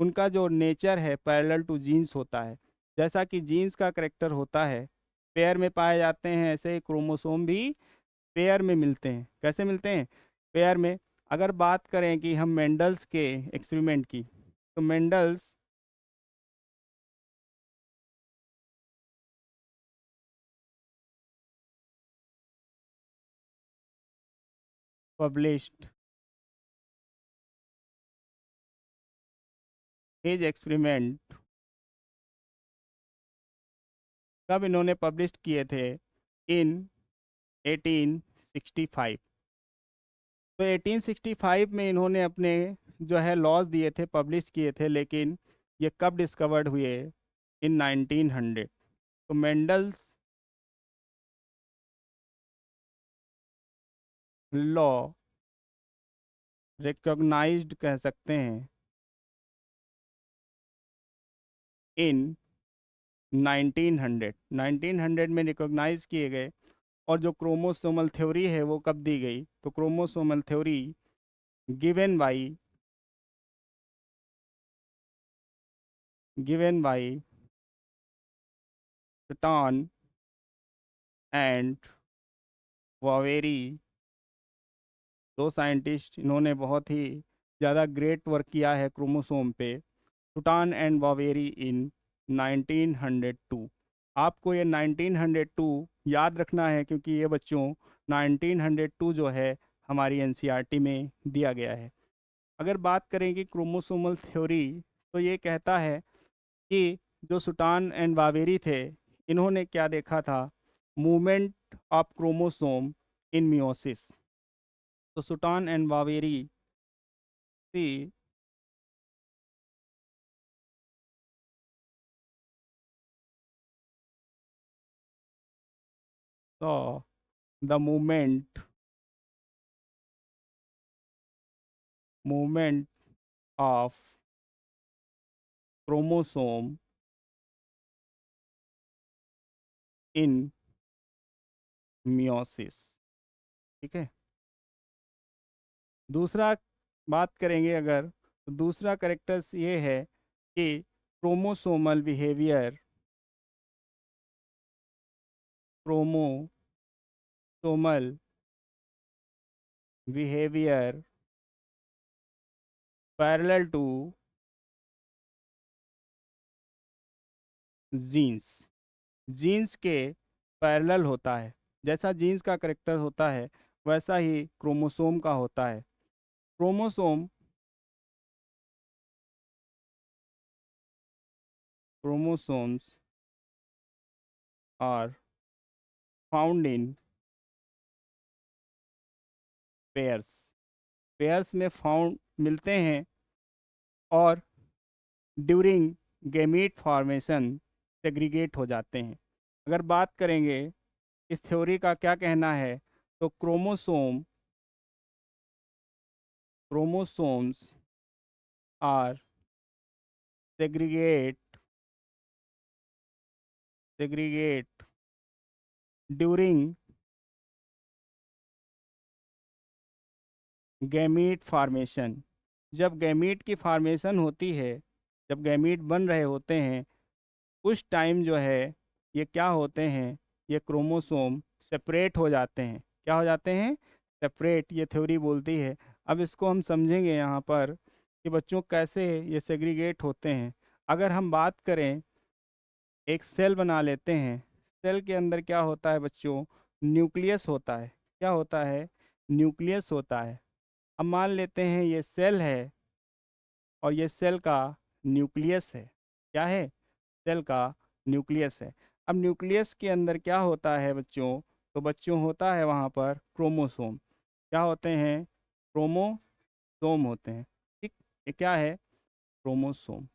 उनका जो नेचर है पैरेलल टू जीन्स होता है। जैसा कि जीन्स का करेक्टर होता है पेयर में पाए जाते हैं, ऐसे ही क्रोमोसोम भी पेयर में मिलते हैं। कैसे मिलते हैं, पेयर में। अगर बात करें कि हम मेंडल्स के एक्सपेरिमेंट की, तो मेंडल्स published his experiment, कब इन्होंने पब्लिश किए थे, इन 1865। तो 1865 में इन्होंने अपने जो है लॉज दिए थे, पब्लिश किए थे, लेकिन ये कब डिस्कवर्ड हुए, इन 1900। तो मेंडल्स लॉ रिकॉग्नाइज्ड कह सकते हैं इन 1900 में रिकॉग्नाइज किए गए। और जो क्रोमोसोमल थ्योरी है वो कब दी गई, तो chromosomal theory given by Sutton and Boveri. दो साइंटिस्ट, इन्होंने बहुत ही ज़्यादा ग्रेट वर्क किया है क्रोमोसोम पे, टुटान एंड वावेरी इन 1902। आपको ये 1902 याद रखना है, क्योंकि ये बच्चों 1902 जो है हमारी एनसीईआरटी में दिया गया है। अगर बात करेंगे क्रोमोसोमल थ्योरी, तो ये कहता है कि जो सुटान एंड वावेरी थे, इन्होंने क्या देखा था, movement of chromosome in meiosis. तो Sutton and Boveri see saw the movement of chromosome in meiosis। ठीक है। दूसरा बात करेंगे अगर, तो दूसरा करेक्टर्स ये है कि chromosomal behaviour, chromosomal behaviour parallel to genes, genes के पैरेलल होता है। जैसा जीन्स का करेक्टर होता है वैसा ही क्रोमोसोम का होता है। Chromosome chromosomes are found in pairs, pairs में फाउंड मिलते हैं और ड्यूरिंग गैमीट फॉर्मेशन सेग्रीगेट हो जाते हैं। अगर बात करेंगे इस थ्योरी का क्या कहना है, तो chromosomes are segregate during gamete formation. जब गैमीट की फार्मेशन होती है, जब गैमीट बन रहे होते हैं, उस टाइम जो है ये क्या होते हैं, ये क्रोमोसोम सेपरेट हो जाते हैं। क्या हो जाते हैं? सेपरेट, ये थ्योरी बोलती है। अब इसको हम समझेंगे यहाँ पर कि बच्चों कैसे ये सेग्रीगेट होते हैं। अगर हम बात करें, एक सेल बना लेते हैं, सेल के अंदर क्या होता है बच्चों, न्यूक्लियस होता है। क्या होता है? न्यूक्लियस होता है। अब मान लेते हैं ये सेल है और ये सेल का न्यूक्लियस है। क्या है? सेल का न्यूक्लियस है। अब न्यूक्लियस के अंदर क्या होता है बच्चों, तो बच्चों होता है वहाँ पर क्रोमोसोम। क्या होते हैं? क्रोमोसोम होते हैं। ठीक, ये क्या है? क्रोमोसोम।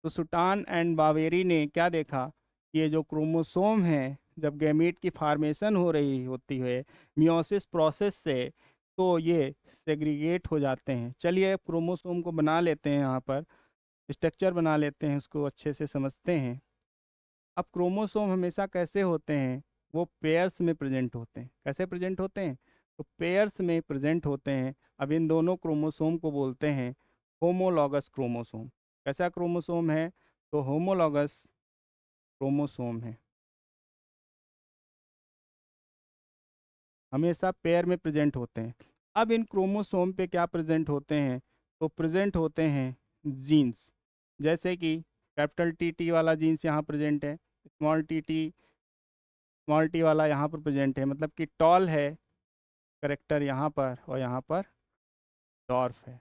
तो सुटान एंड बावेरी ने क्या देखा कि ये जो क्रोमोसोम है, जब गैमीट की फार्मेशन हो रही होती है मियोसिस प्रोसेस से, तो ये सेग्रीगेट हो जाते हैं। चलिए अब क्रोमोसोम को बना लेते हैं, यहाँ पर स्ट्रक्चर बना लेते हैं, उसको अच्छे से समझते हैं। अब क्रोमोसोम हमेशा कैसे होते हैं, वो पेयर्स में प्रेजेंट होते हैं। कैसे प्रेजेंट होते हैं? तो पेयर्स में प्रेजेंट होते हैं। अब इन दोनों क्रोमोसोम को बोलते हैं होमोलॉगस क्रोमोसोम। कैसा क्रोमोसोम है? तो होमोलॉगस क्रोमोसोम है, हमेशा पेयर में प्रेजेंट होते हैं। अब इन क्रोमोसोम पे क्या प्रेजेंट होते हैं, तो प्रेजेंट होते हैं जीन्स। जैसे कि कैपिटल टी टी वाला जीन्स यहाँ प्रेजेंट है, स्मॉल टी वाला यहाँ पर प्रेजेंट है, मतलब कि टॉल है करेक्टर यहाँ पर, और यहाँ पर डॉर्फ है।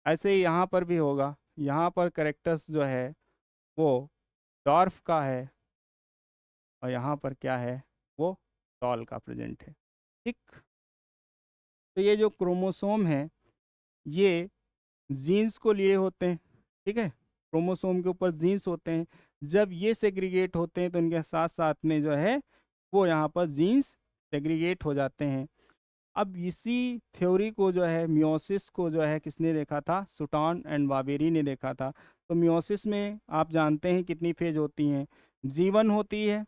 ऐसे ही यहाँ पर भी होगा, यहाँ पर करेक्टर्स जो है वो डॉर्फ का है, और यहाँ पर क्या है, वो टॉल का प्रेजेंट है। ठीक। तो ये जो क्रोमोसोम है ये जीन्स को लिए होते हैं। ठीक है, क्रोमोसोम के ऊपर जीन्स होते हैं। जब ये सेग्रीगेट होते हैं तो इनके साथ साथ में जो है वो यहाँ पर जीन्स सेग्रीगेट हो जाते हैं। अब इसी थ्योरी को जो है, मियोसिस को जो है किसने देखा था? सुटान एंड बाबेरी ने देखा था। तो मियोसिस में आप जानते हैं कितनी फेज होती हैं? जीवन होती है।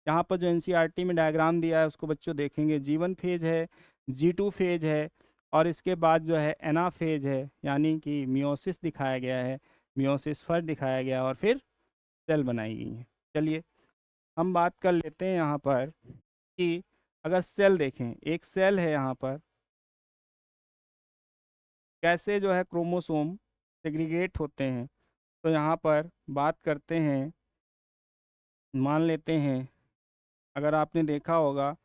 यहाँ पर जो एनसीईआरटी में डायग्राम दिया है उसको बच्चों देखेंगे, जीवन फेज है, जी2 फेज है, और इसके बाद जो है एना फेज है, यानी कि मियोसिस दिखाया गया है, मियोसिस फर्स्ट दिखाया गया और फिर सेल बनाई गई है। चलिए हम बात कर लेते हैं यहाँ पर कि अगर सेल देखें, एक सेल है यहाँ पर, कैसे जो है क्रोमोसोम सेग्रीगेट होते हैं। तो यहाँ पर बात करते हैं, मान लेते हैं, अगर आपने देखा होगा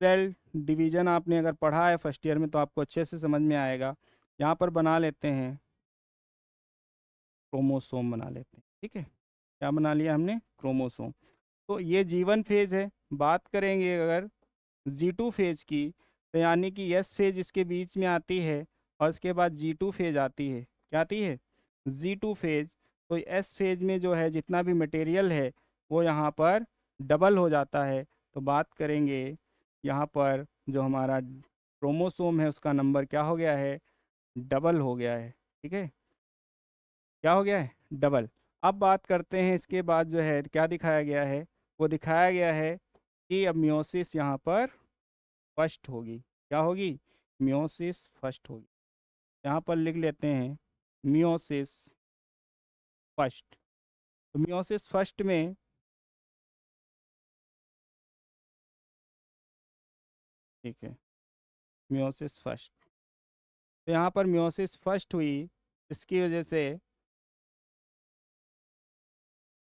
सेल डिवीज़न आपने अगर पढ़ा है फर्स्ट ईयर में तो आपको अच्छे से समझ में आएगा। यहाँ पर बना लेते हैं क्रोमोसोम बना लेते हैं, ठीक है। क्या बना लिया हमने? क्रोमोसोम। तो ये G1 फेज़ है। बात करेंगे अगर G2 फेज़ की, तो यानी कि S फेज़ इसके बीच में आती है और इसके बाद G2 फेज़ आती है। क्या आती है? G2 phase. तो S फेज़ में जो है जितना भी मटेरियल है वो यहाँ पर डबल हो जाता है। तो बात करेंगे यहाँ पर जो हमारा क्रोमोसोम है उसका नंबर क्या हो गया है? डबल हो गया है, ठीक है। क्या हो गया है? डबल। अब बात करते हैं इसके बाद जो है क्या दिखाया गया है? वो दिखाया गया है कि अब मियोसिस यहाँ पर फर्स्ट होगी। क्या होगी? मियोसिस फर्स्ट होगी। यहाँ पर लिख लेते हैं मियोसिस फर्स्ट। तो मियोसिस फर्स्ट में ठीक है, मियोसिस फर्स्ट। तो यहाँ पर मियोसिस फर्स्ट हुई, इसकी वजह से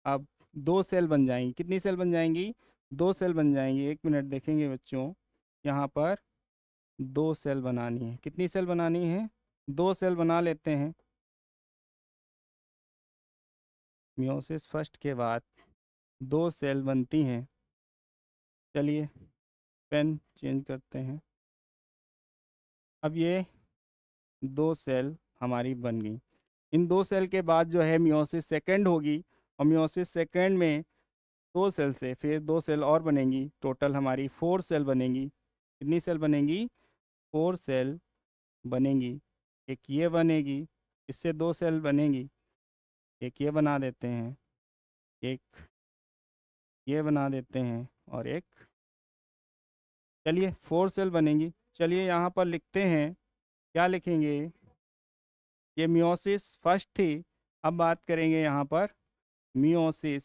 अब दो सेल बन जाएंगी। कितनी सेल बन जाएंगी? दो सेल बन जाएंगी। एक मिनट देखेंगे बच्चों, यहाँ पर दो सेल बनानी है। कितनी सेल बनानी है? दो सेल बना लेते हैं। मियोसिस फर्स्ट के बाद दो सेल बनती हैं। चलिए पेन चेंज करते हैं। अब ये दो सेल हमारी बन गई। इन दो सेल के बाद जो है मियोसिस सेकंड होगी और मियोसिस सेकंड में दो सेल से फिर दो सेल और बनेंगी। टोटल हमारी फोर सेल बनेंगी। कितनी सेल बनेंगी? फोर सेल बनेंगी। एक ये बनेगी, इससे दो सेल बनेंगी। एक ये बना देते हैं, एक ये बना देते हैं और एक, चलिए फोर सेल बनेंगी। चलिए यहाँ पर लिखते हैं, क्या लिखेंगे? ये मियोसिस फर्स्ट थी। अब बात करेंगे यहाँ पर मियोसिस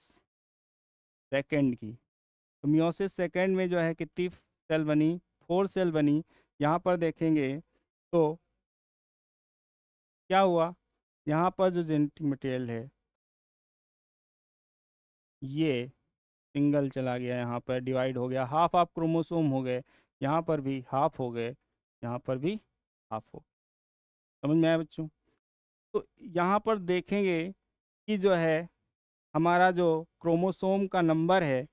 सेकंड की। तो मियोसिस सेकंड में जो है कितनी सेल बनी? फोर सेल बनी। यहाँ पर देखेंगे तो क्या हुआ? यहाँ पर जो जेनेटिक मटेरियल है ये सिंगल चला गया, यहाँ पर डिवाइड हो गया, हाफ ऑफ क्रोमोसोम हो गए। यहाँ पर भी हाफ हो गए, यहाँ पर भी हाफ हो। समझ में आया बच्चों? तो यहाँ पर देखेंगे कि जो है हमारा जो क्रोमोसोम का नंबर है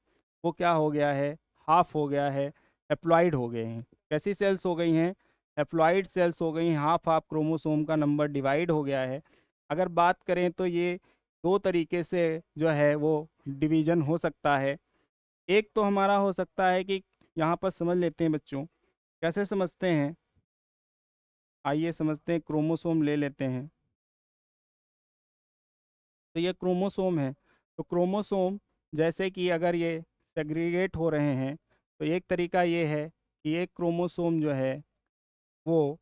वो क्या हो गया है? हाफ हो गया है। हैप्लॉइड हो गए हैं। कैसी सेल्स हो गई हैं? हैप्लॉइड सेल्स हो गई हैं। हाफ हाफ क्रोमोसोम का नंबर डिवाइड हो गया है। अगर बात करें तो ये दो तरीके से जो है वो डिवीज़न हो सकता है। एक तो हमारा हो सकता है कि यहाँ पर समझ लेते हैं बच्चों, कैसे समझते हैं? आइए समझते हैं। क्रोमोसोम ले लेते हैं। तो ये क्रोमोसोम है। तो क्रोमोसोम जैसे कि अगर ये सेग्रीगेट हो रहे हैं तो एक तरीका ये है कि एक क्रोमोसोम जो है वो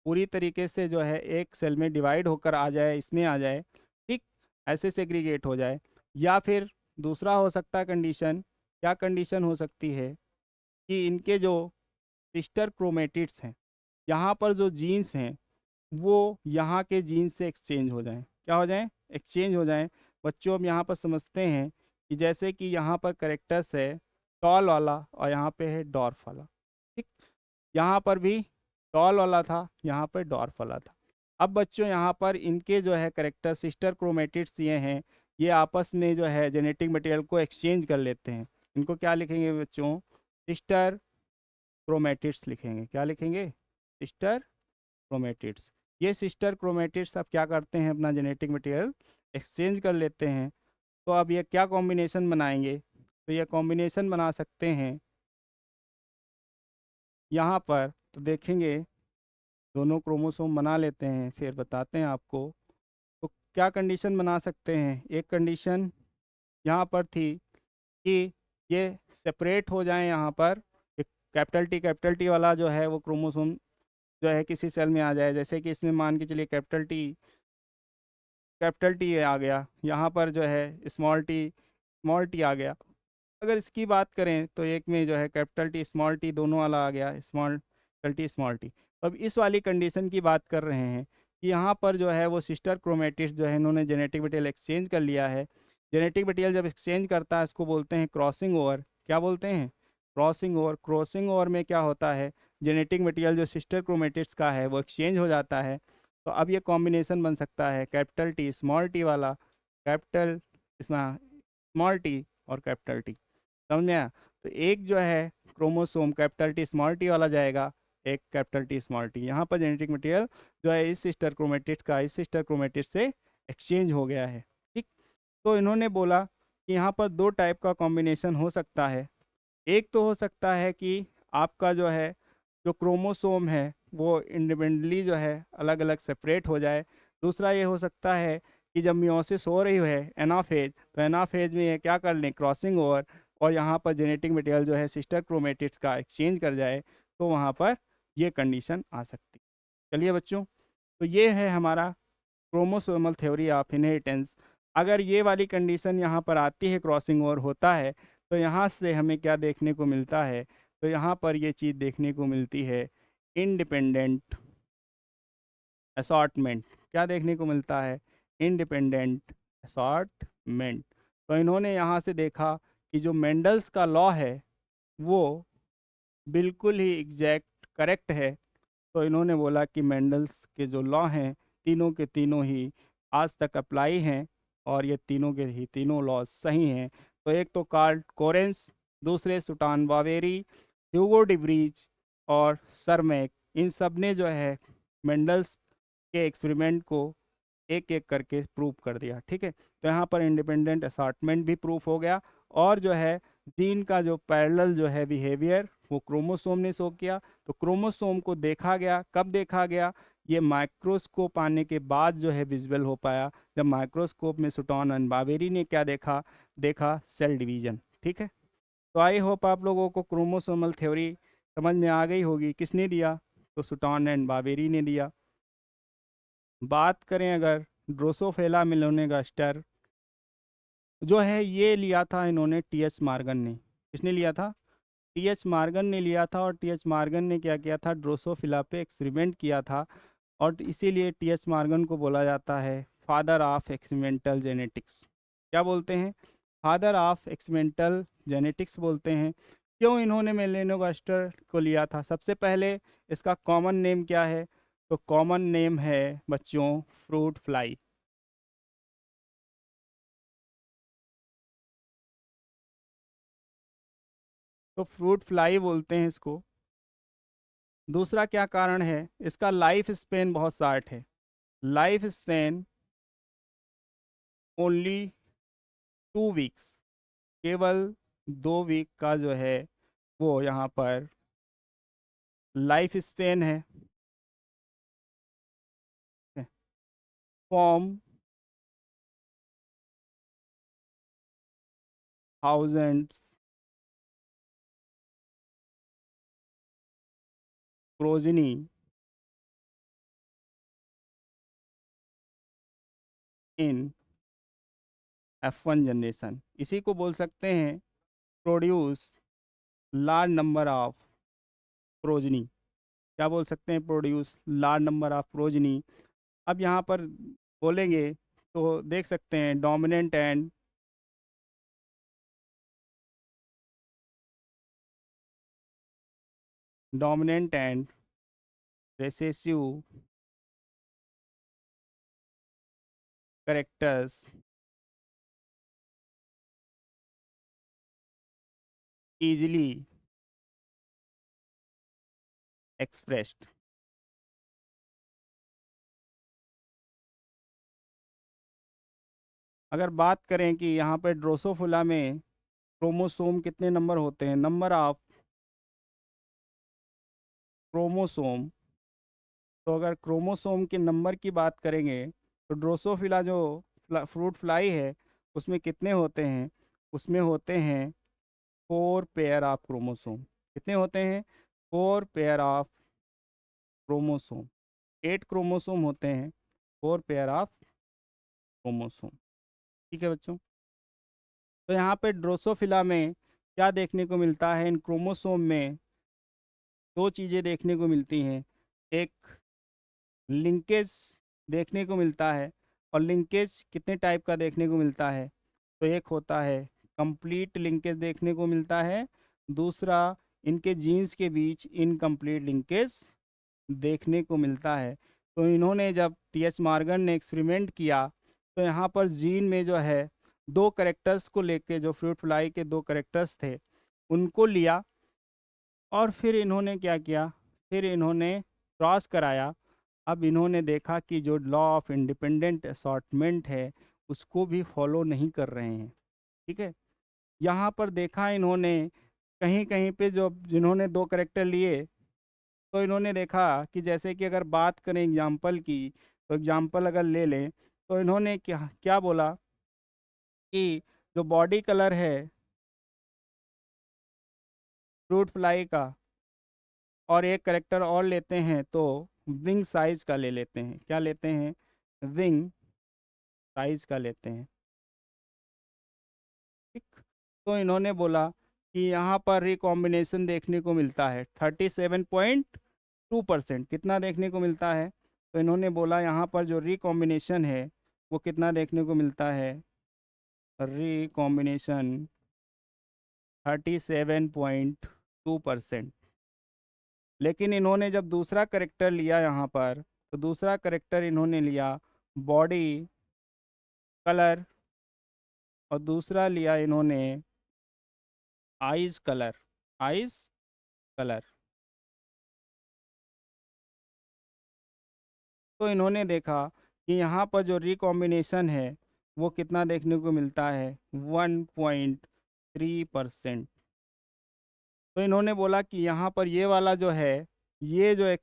पूरी तरीके से जो है एक सेल में डिवाइड होकर आ जाए, इसमें आ जाए, ठीक, ऐसे सेग्रीगेट हो जाए। या फिर दूसरा हो सकता है कंडीशन। क्या कंडीशन हो सकती है? कि इनके जो सिस्टर क्रोमेटिड्स हैं, यहाँ पर जो जीन्स हैं वो यहाँ के जीन्स से एक्सचेंज हो जाएं। क्या हो जाएं? एक्सचेंज हो जाएं। बच्चों अब यहाँ पर समझते हैं कि जैसे कि यहाँ पर करेक्टर्स है टॉल वाला और यहाँ पे है डॉर्फ वाला, ठीक। यहाँ पर भी टॉल वाला था, यहाँ पर डॉर्फ वाला था। अब बच्चों यहाँ पर इनके जो है करेक्टर सिस्टर क्रोमेटिड्स ये हैं, ये आपस में जो है जेनेटिक मटेरियल को एक्सचेंज कर लेते हैं। इनको क्या लिखेंगे बच्चों? सिस्टर क्रोमेटिड्स लिखेंगे। क्या लिखेंगे? Sister chromatids. ये सिस्टर क्रोमेटिड्स अब क्या करते हैं? अपना जेनेटिक मटेरियल एक्सचेंज कर लेते हैं। तो अब ये क्या कॉम्बिनेशन बनाएंगे? तो ये कॉम्बिनेशन बना सकते हैं यहाँ पर। तो देखेंगे दोनों क्रोमोसोम बना लेते हैं फिर बताते हैं आपको। तो क्या कंडीशन बना सकते हैं? एक कंडीशन यहाँ पर थी कि ये सेपरेट हो जाएं। यहाँ पर एक कैपिटल टी वाला जो है वो क्रोमोसोम जो है किसी सेल में आ जाए। जैसे कि इसमें मान के चलिए कैपिटल टी आ गया, यहाँ पर जो है स्मॉल टी आ गया। अगर इसकी बात करें तो एक में जो है कैपिटल टी स्मॉल टी दोनों वाला आ गया, स्मॉल टी। अब इस वाली कंडीशन की बात कर रहे हैं कि यहाँ पर जो है वो सिस्टर क्रोमेटिड्स जो है इन्होंने जेनेटिक मटेरियल एक्सचेंज कर लिया है। जेनेटिक मटेरियल जब एक्सचेंज करता है इसको बोलते हैं क्रॉसिंग ओवर। क्या बोलते हैं? क्रॉसिंग ओवर में क्या होता है, जेनेटिक मटेरियल जो सिस्टर क्रोमेटिड्स का है वो एक्सचेंज हो जाता है। तो अब ये कॉम्बिनेशन बन सकता है कैपिटल टी स्मॉल टी वाला, कैपिटल इसमें स्मॉल टी और कैपिटल टी, समझ में आया। तो एक जो है chromosome capital T small T वाला जाएगा, एक कैपिटल टी स्मॉल टी। यहाँ पर जेनेटिक मटेरियल जो है इस सिस्टर क्रोमेटिड्स का इस सिस्टर क्रोमेटिड्स से एक्सचेंज हो गया है, ठीक। तो इन्होंने बोला कि यहाँ पर दो टाइप का कॉम्बिनेशन हो सकता है। एक तो हो सकता है कि आपका जो है जो क्रोमोसोम है वो इंडिपेंडेंटली जो है अलग अलग सेपरेट हो जाए। दूसरा ये हो सकता है कि जब मियोसिस हो रही है एनाफेज, तो एनाफेज में ये क्या कर लें, क्रॉसिंग ओवर, और यहाँ पर जेनेटिक मटेरियल जो है सिस्टर क्रोमेटिड्स का एक्सचेंज कर जाए, तो वहाँ पर ये कंडीशन आ सकती। चलिए बच्चों, तो ये है हमारा क्रोमोसोमल थ्योरी ऑफ इनहेरिटेंस। अगर ये वाली कंडीशन यहाँ पर आती है, क्रॉसिंग ओवर होता है, तो यहाँ से हमें क्या देखने को मिलता है, तो यहाँ पर ये चीज़ देखने को मिलती है इंडिपेंडेंट असॉर्टमेंट। क्या देखने को मिलता है, इंडिपेंडेंट असॉर्टमेंट। तो इन्होंने यहाँ से देखा कि जो मेंडल्स का लॉ है वो बिल्कुल ही एग्जैक्ट करेक्ट है। तो इन्होंने बोला कि मेंडल्स के जो लॉ हैं तीनों के तीनों ही आज तक अप्लाई हैं, और ये तीनों के ही तीनों लॉ सही हैं। तो एक तो कार्ल कोरेंस, दूसरे सुटान बावेरी, ह्यूगो डिब्रीज और सरमैक, इन सब ने जो है मेंडल्स के एक्सपेरिमेंट को एक एक करके प्रूव कर दिया, ठीक है। तो यहाँ पर इंडिपेंडेंट असॉर्टमेंट भी प्रूफ हो गया, और जो है जीन का जो पैरेलल जो है बिहेवियर वो क्रोमोसोम ने शो किया। तो क्रोमोसोम को देखा गया, कब देखा गया, ये माइक्रोस्कोप आने के बाद जो है विजिबल हो पाया, जब माइक्रोस्कोप में सुटॉन एंड बावेरी ने क्या देखा, सेल डिवीजन, ठीक है। तो आई होप आप लोगों को क्रोमोसोमल थ्योरी समझ में आ गई होगी। किसने दिया, तो सुटॉन एंड बावेरी ने दिया। बात करें अगर ड्रोसोफिला मेलानोगास्टर जो है, ये लिया था इन्होंने टी.एच. मॉर्गन ने। किसने लिया था, टी.एच. मॉर्गन ने लिया था। और टी.एच. मॉर्गन ने क्या किया था, ड्रोसोफिला पे एक्सपेरिमेंट किया था, और इसीलिए टी.एच. मॉर्गन को बोला जाता है फादर ऑफ एक्सपेरिमेंटल जेनेटिक्स। क्या बोलते हैं, फादर ऑफ एक्सपेरिमेंटल जेनेटिक्स बोलते हैं। क्यों इन्होंने मेलानोगास्टर को लिया था, सबसे पहले इसका कॉमन नेम क्या है, तो कॉमन नेम है बच्चों फ्रूट फ्लाई। तो फ्रूट फ्लाई बोलते हैं इसको। दूसरा क्या कारण है, इसका लाइफ स्पेन बहुत शार्ट है। लाइफ स्पेन ओनली 2 वीक्स, केवल 2 वीक का जो है वो यहाँ पर लाइफ स्पेन है। फॉर्म थाउजेंड्स प्रोजनी इन F1 जनरेशन। इसी को बोल सकते हैं produce large number of progeny. क्या बोल सकते हैं, produce large number of progeny. अब यहाँ पर बोलेंगे तो देख सकते हैं dominant and recessive characters easily expressed। अगर बात करें कि यहाँ पे ड्रोसोफिला में क्रोमोसोम कितने नंबर होते हैं, नंबर ऑफ क्रोमोसोम, तो अगर क्रोमोसोम के नंबर की बात करेंगे तो ड्रोसोफिला जो फ्रूट फ्लाई है उसमें कितने होते हैं, उसमें होते हैं 4 पेयर ऑफ क्रोमोसोम। कितने होते हैं, 4 पेयर ऑफ क्रोमोसोम। 8 क्रोमोसोम होते हैं, 4 पेयर ऑफ क्रोमोसोम, ठीक है बच्चों। तो यहाँ पे ड्रोसोफिला में क्या देखने को मिलता है, इन क्रोमोसोम में दो चीज़ें देखने को मिलती हैं। एक लिंकेज देखने को मिलता है, और लिंकेज कितने टाइप का देखने को मिलता है, तो एक होता है कंप्लीट लिंकेज देखने को मिलता है, दूसरा इनके जीन्स के बीच इनकम्प्लीट लिंकेज देखने को मिलता है। तो इन्होंने जब टी.एच. मॉर्गन ने एक्सपेरिमेंट किया तो यहाँ पर जीन में जो है दो करेक्टर्स को लेके, जो फ्रूट फ्लाई के दो करेक्टर्स थे उनको लिया, और फिर इन्होंने क्या किया, फिर इन्होंने क्रॉस कराया। अब इन्होंने देखा कि जो लॉ ऑफ इंडिपेंडेंट असॉर्टमेंट है उसको भी फॉलो नहीं कर रहे हैं। ठीक है, यहाँ पर देखा इन्होंने कहीं कहीं पे जो जिन्होंने दो करेक्टर लिए, तो इन्होंने देखा कि जैसे कि अगर बात करें एग्जाम्पल की, तो एग्जाम्पल अगर ले लें तो इन्होंने क्या क्या बोला कि जो बॉडी कलर है फ्रूट फ्लाई का, और एक करेक्टर और लेते हैं तो विंग साइज का ले लेते हैं। क्या लेते हैं? विंग साइज का लेते हैं। ठीक, तो इन्होंने बोला कि यहाँ पर रिकॉम्बिनेशन देखने को मिलता है 37.2%। कितना देखने को मिलता है? तो इन्होंने बोला यहाँ पर जो रिकॉम्बिनेशन है वो कितना देखने को मिलता है? रिकॉम्बिनेशन 37.2%। लेकिन इन्होंने जब दूसरा करेक्टर लिया यहाँ पर, तो दूसरा करेक्टर इन्होंने लिया बॉडी कलर, और दूसरा लिया इन्होंने आइज कलर। आइज कलर, तो इन्होंने देखा कि यहाँ पर जो रिकॉम्बिनेशन है वो कितना देखने को मिलता है? 1.3%। तो इन्होंने बोला कि यहाँ पर ये वाला जो है, ये जो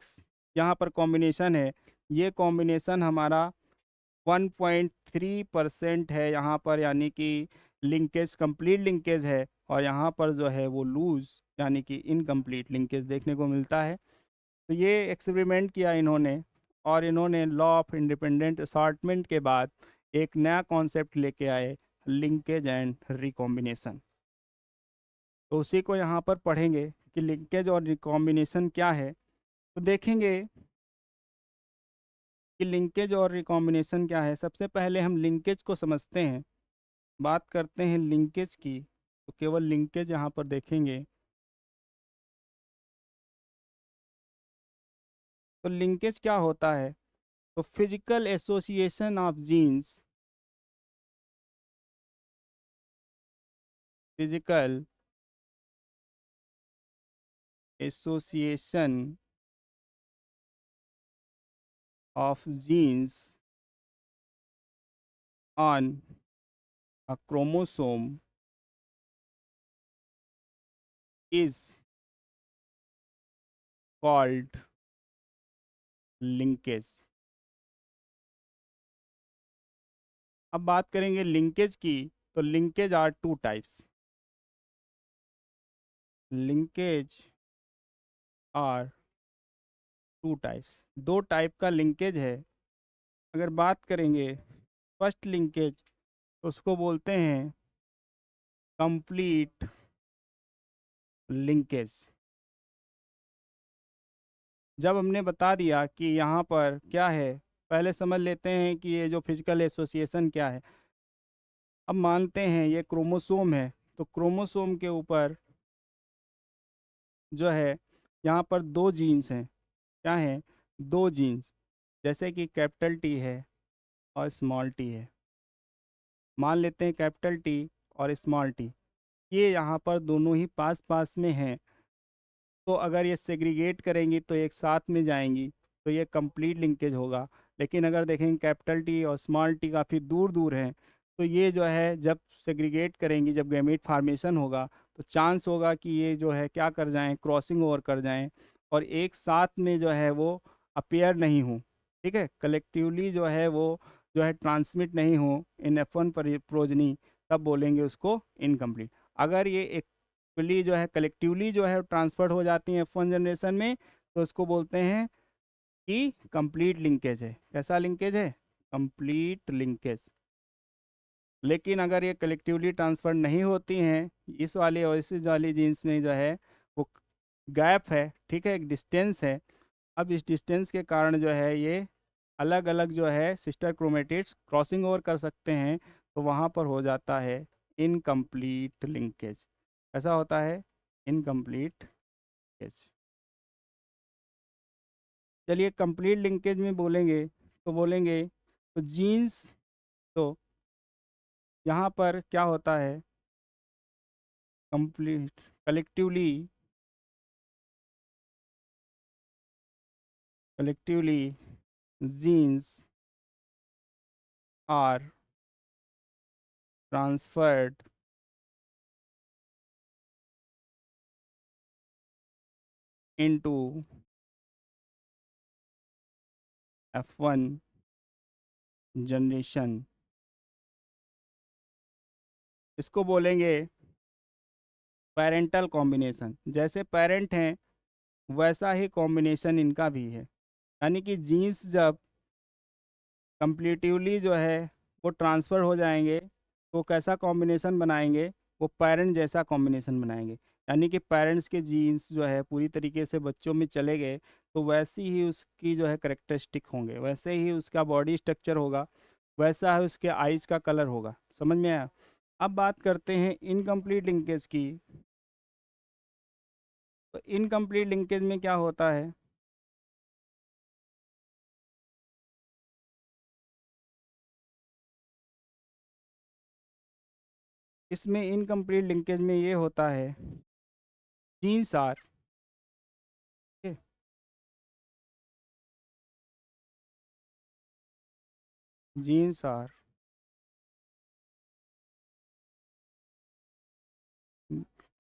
यहाँ पर कॉम्बिनेशन है, ये कॉम्बिनेशन हमारा 1.3% है यहाँ पर, यानी कि लिंकेज कंप्लीट लिंकेज है, और यहाँ पर जो है वो लूज यानी कि इनकम्प्लीट लिंकेज देखने को मिलता है। तो ये एक्सपेरिमेंट किया इन्होंने, और इन्होंने लॉ ऑफ इंडिपेंडेंट असॉर्टमेंट के बाद एक नया कॉन्सेप्ट लेके आए, लिंकेज एंड रिकॉम्बिनेशन। तो उसी को यहाँ पर पढ़ेंगे कि लिंकेज और रिकॉम्बिनेशन क्या है। तो देखेंगे कि लिंकेज और रिकॉम्बिनेशन क्या है। सबसे पहले हम लिंकेज को समझते हैं। बात करते हैं लिंकेज की, तो केवल लिंकेज यहाँ पर देखेंगे। तो लिंकेज क्या होता है? तो physical association of genes, physical association of genes on a chromosome is called linkage. अब बात करेंगे लिंकेज की, तो linkage are two types. Linkage are two types, दो टाइप का लिंकेज है। अगर बात करेंगे फर्स्ट लिंकेज, तो उसको बोलते हैं कंप्लीट लिंकेज। जब हमने बता दिया कि यहाँ पर क्या है, पहले समझ लेते हैं कि ये जो फिजिकल एसोसिएशन क्या है। अब मानते हैं ये क्रोमोसोम है, तो क्रोमोसोम के ऊपर जो है यहाँ पर दो जीन्स हैं। क्या हैं? दो जीन्स, जैसे कि कैपिटल टी है और स्मॉल टी है। मान लेते हैं कैपिटल टी और स्मॉल टी, ये यहाँ पर दोनों ही पास पास में हैं। तो अगर ये सेग्रीगेट करेंगी तो एक साथ में जाएंगी, तो ये कंप्लीट लिंकेज होगा। लेकिन अगर देखेंगे कैपिटल टी और स्मॉल टी काफ़ी दूर दूर हैं, तो ये जो है जब सेग्रीगेट करेंगी, जब गैमीट फार्मेशन होगा, तो चांस होगा कि ये जो है क्या कर जाएं, क्रॉसिंग ओवर कर जाएं, और एक साथ में जो है वो अपेयर नहीं हो। ठीक है, कलेक्टिवली जो है वो जो है ट्रांसमिट नहीं हो इन F1 प्रोजनी, तब बोलेंगे उसको इनकम्प्लीट। अगर ये इक्वली जो है कलेक्टिवली जो है ट्रांसफर हो जाती हैं F1 जनरेशन में, तो उसको बोलते हैं कि कंप्लीट लिंकेज है। कैसा लिंकेज है? Complete linkage. लेकिन अगर ये कलेक्टिवली ट्रांसफर नहीं होती हैं, इस वाले और इस वाली जीन्स में जो है वो गैप है, ठीक है, एक डिस्टेंस है। अब इस डिस्टेंस के कारण जो है ये अलग अलग जो है सिस्टर क्रोमेटिड्स क्रॉसिंग ओवर कर सकते हैं, तो वहाँ पर हो जाता है इनकम्प्लीट लिंकेज। ऐसा होता है इनकम्प्लीट लिंकेज। चलिए कंप्लीट लिंकेज में बोलेंगे तो बोलेंगे तो जीन्स, तो यहाँ पर क्या होता है, complete collectively genes are transferred into F1 generation. इसको बोलेंगे पेरेंटल कॉम्बिनेशन। जैसे पेरेंट हैं वैसा ही कॉम्बिनेशन इनका भी है, यानी कि जीन्स जब कंप्लीटिवली जो है वो ट्रांसफ़र हो जाएंगे तो कैसा कॉम्बिनेशन बनाएंगे, वो पेरेंट जैसा कॉम्बिनेशन बनाएंगे। यानी कि पेरेंट्स के जीन्स जो है पूरी तरीके से बच्चों में चले गए तो वैसी ही उसकी जो है करेक्टरिस्टिक होंगे, वैसे ही उसका बॉडी स्ट्रक्चर होगा, वैसा ही उसके आइज़ का कलर होगा। समझ में आया? अब बात करते हैं इनकम्प्लीट लिंकेज की। तो इनकम्प्लीट लिंकेज में क्या होता है, इसमें इनकम्प्लीट लिंकेज में ये होता है genes are, genes are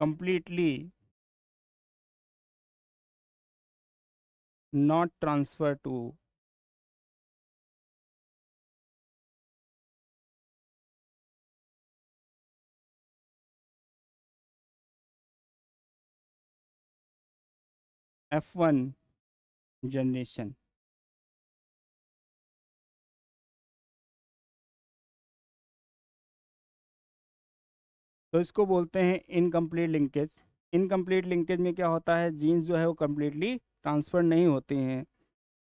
completely not transfer to F1 generation. तो इसको बोलते हैं इनकम्प्लीट लिंकेज। इनकम्प्लीट लिंकेज में क्या होता है, जीन्स जो है वो कम्प्लीटली ट्रांसफ़र नहीं होते हैं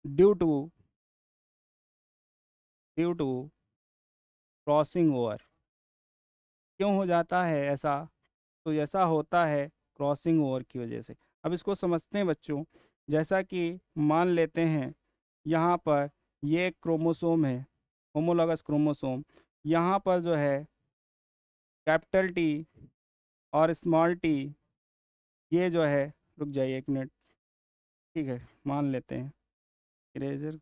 ड्यू टू क्रॉसिंग ओवर। क्यों हो जाता है ऐसा? तो ऐसा होता है क्रॉसिंग ओवर की वजह से। अब इसको समझते हैं बच्चों। जैसा कि मान लेते हैं यहाँ पर ये एक क्रोमोसोम है, होमोलॉगस क्रोमोसोम। यहाँ पर जो है कैपिटल टी और स्मॉल टी, ये जो है, रुक जाइए एक मिनट, ठीक है मान लेते हैं, इरेजर।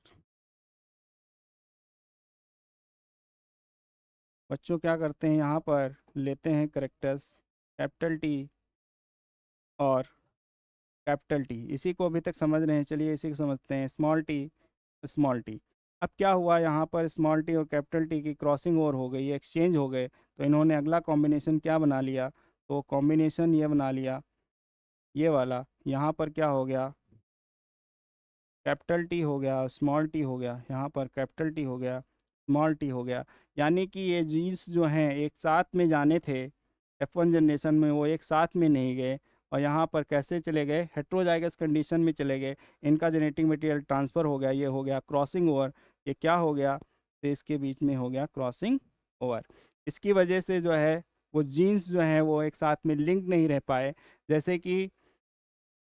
बच्चों क्या करते हैं, यहाँ पर लेते हैं करेक्टर्स कैपिटल टी और कैपिटल टी, इसी को अभी तक समझ रहे हैं। चलिए इसी को समझते हैं, स्मॉल टी स्मॉल टी। अब क्या हुआ, यहाँ पर स्मॉल टी और कैपिटल टी की क्रॉसिंग ओवर हो गई, एक्सचेंज हो गए, तो इन्होंने अगला कॉम्बिनेशन क्या बना लिया, तो कॉम्बिनेशन ये बना लिया, ये वाला। यहाँ पर क्या हो गया, कैपिटल टी हो गया, स्मॉल टी हो गया, यहाँ पर कैपिटल टी हो गया, स्मॉल टी हो गया। यानी कि ये जीन्स जो हैं एक साथ में जाने थे F1 जनरेशन में, वो एक साथ में नहीं गए और यहाँ पर कैसे चले गए, हेट्रोजाइगस कंडीशन में चले गए। इनका जेनेटिक मटेरियल ट्रांसफ़र हो गया, ये हो गया क्रॉसिंग ओवर। ये क्या हो गया, तो इसके बीच में हो गया क्रॉसिंग ओवर। इसकी वजह से जो है वो जीन्स जो हैं वो एक साथ में लिंक नहीं रह पाए। जैसे कि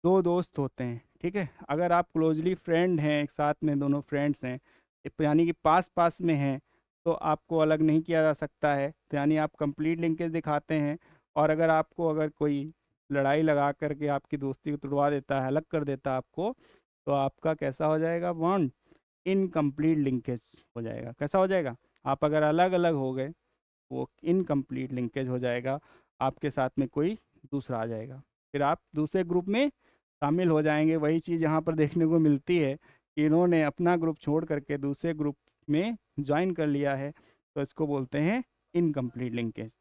दो दोस्त होते हैं, ठीक है, अगर आप क्लोजली फ्रेंड हैं, एक साथ में दोनों फ्रेंड्स हैं, यानी कि पास पास में हैं, तो आपको अलग नहीं किया जा सकता है, तो यानी आप कंप्लीट लिंकेज दिखाते हैं। और अगर आपको अगर कोई लड़ाई लगा करके आपकी दोस्ती को तोड़वा देता है, अलग कर देता है आपको, तो आपका कैसा हो जाएगा बॉन्ड, इनकम्प्लीट लिंकेज हो जाएगा। कैसा हो जाएगा, आप अगर अलग अलग हो गए वो इनकम्प्लीट लिंकेज हो जाएगा, आपके साथ में कोई दूसरा आ जाएगा, फिर आप दूसरे ग्रुप में शामिल हो जाएंगे। वही चीज़ यहाँ पर देखने को मिलती है कि इन्होंने अपना ग्रुप छोड़ करके दूसरे ग्रुप में ज्वाइन कर लिया है, तो इसको बोलते हैं इनकम्प्लीट लिंकेज।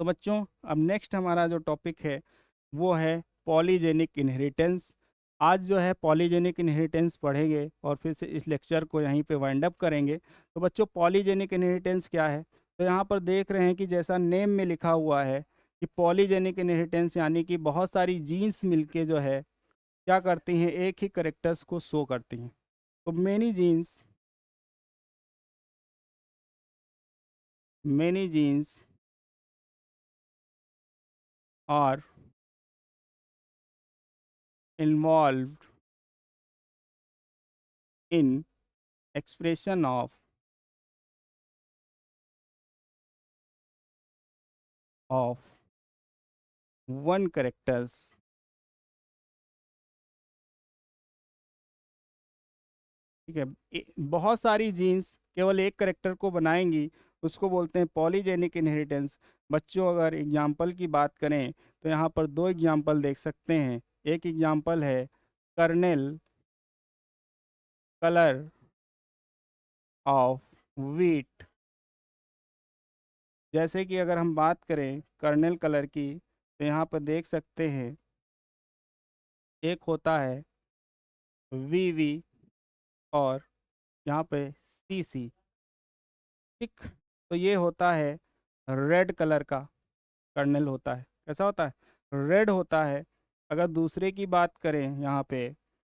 तो बच्चों अब नेक्स्ट हमारा जो टॉपिक है वो है पॉलीजेनिक इनहेरिटेंस। आज जो है पॉलीजेनिक इनहेरिटेंस पढ़ेंगे और फिर से इस लेक्चर को यहीं पे वाइंड अप करेंगे। तो बच्चों पॉलीजेनिक इनहेरिटेंस क्या है, तो यहाँ पर देख रहे हैं कि जैसा नेम में लिखा हुआ है कि पॉलीजेनिक इनहेरिटेंस यानी कि बहुत सारी जीन्स मिलके जो है क्या करती हैं, एक ही करेक्टर्स को शो करती हैं। तो many genes are involved in expression of one characters. ठीक है, बहुत सारी जीन्स केवल एक करेक्टर को बनाएंगी, उसको बोलते हैं पॉलीजेनिक इनहेरिटेंस। बच्चों अगर एग्जाम्पल की बात करें तो यहाँ पर दो एग्जाम्पल देख सकते हैं। एक एग्जाम्पल है कर्नेल कलर ऑफ व्हीट। जैसे कि अगर हम बात करें कर्नेल कलर की तो यहाँ पर देख सकते हैं एक होता है वी और यहाँ पे सी। ठीक, तो ये होता है रेड कलर का कर्नेल होता है। कैसा होता है? रेड होता है। अगर दूसरे की बात करें यहाँ पे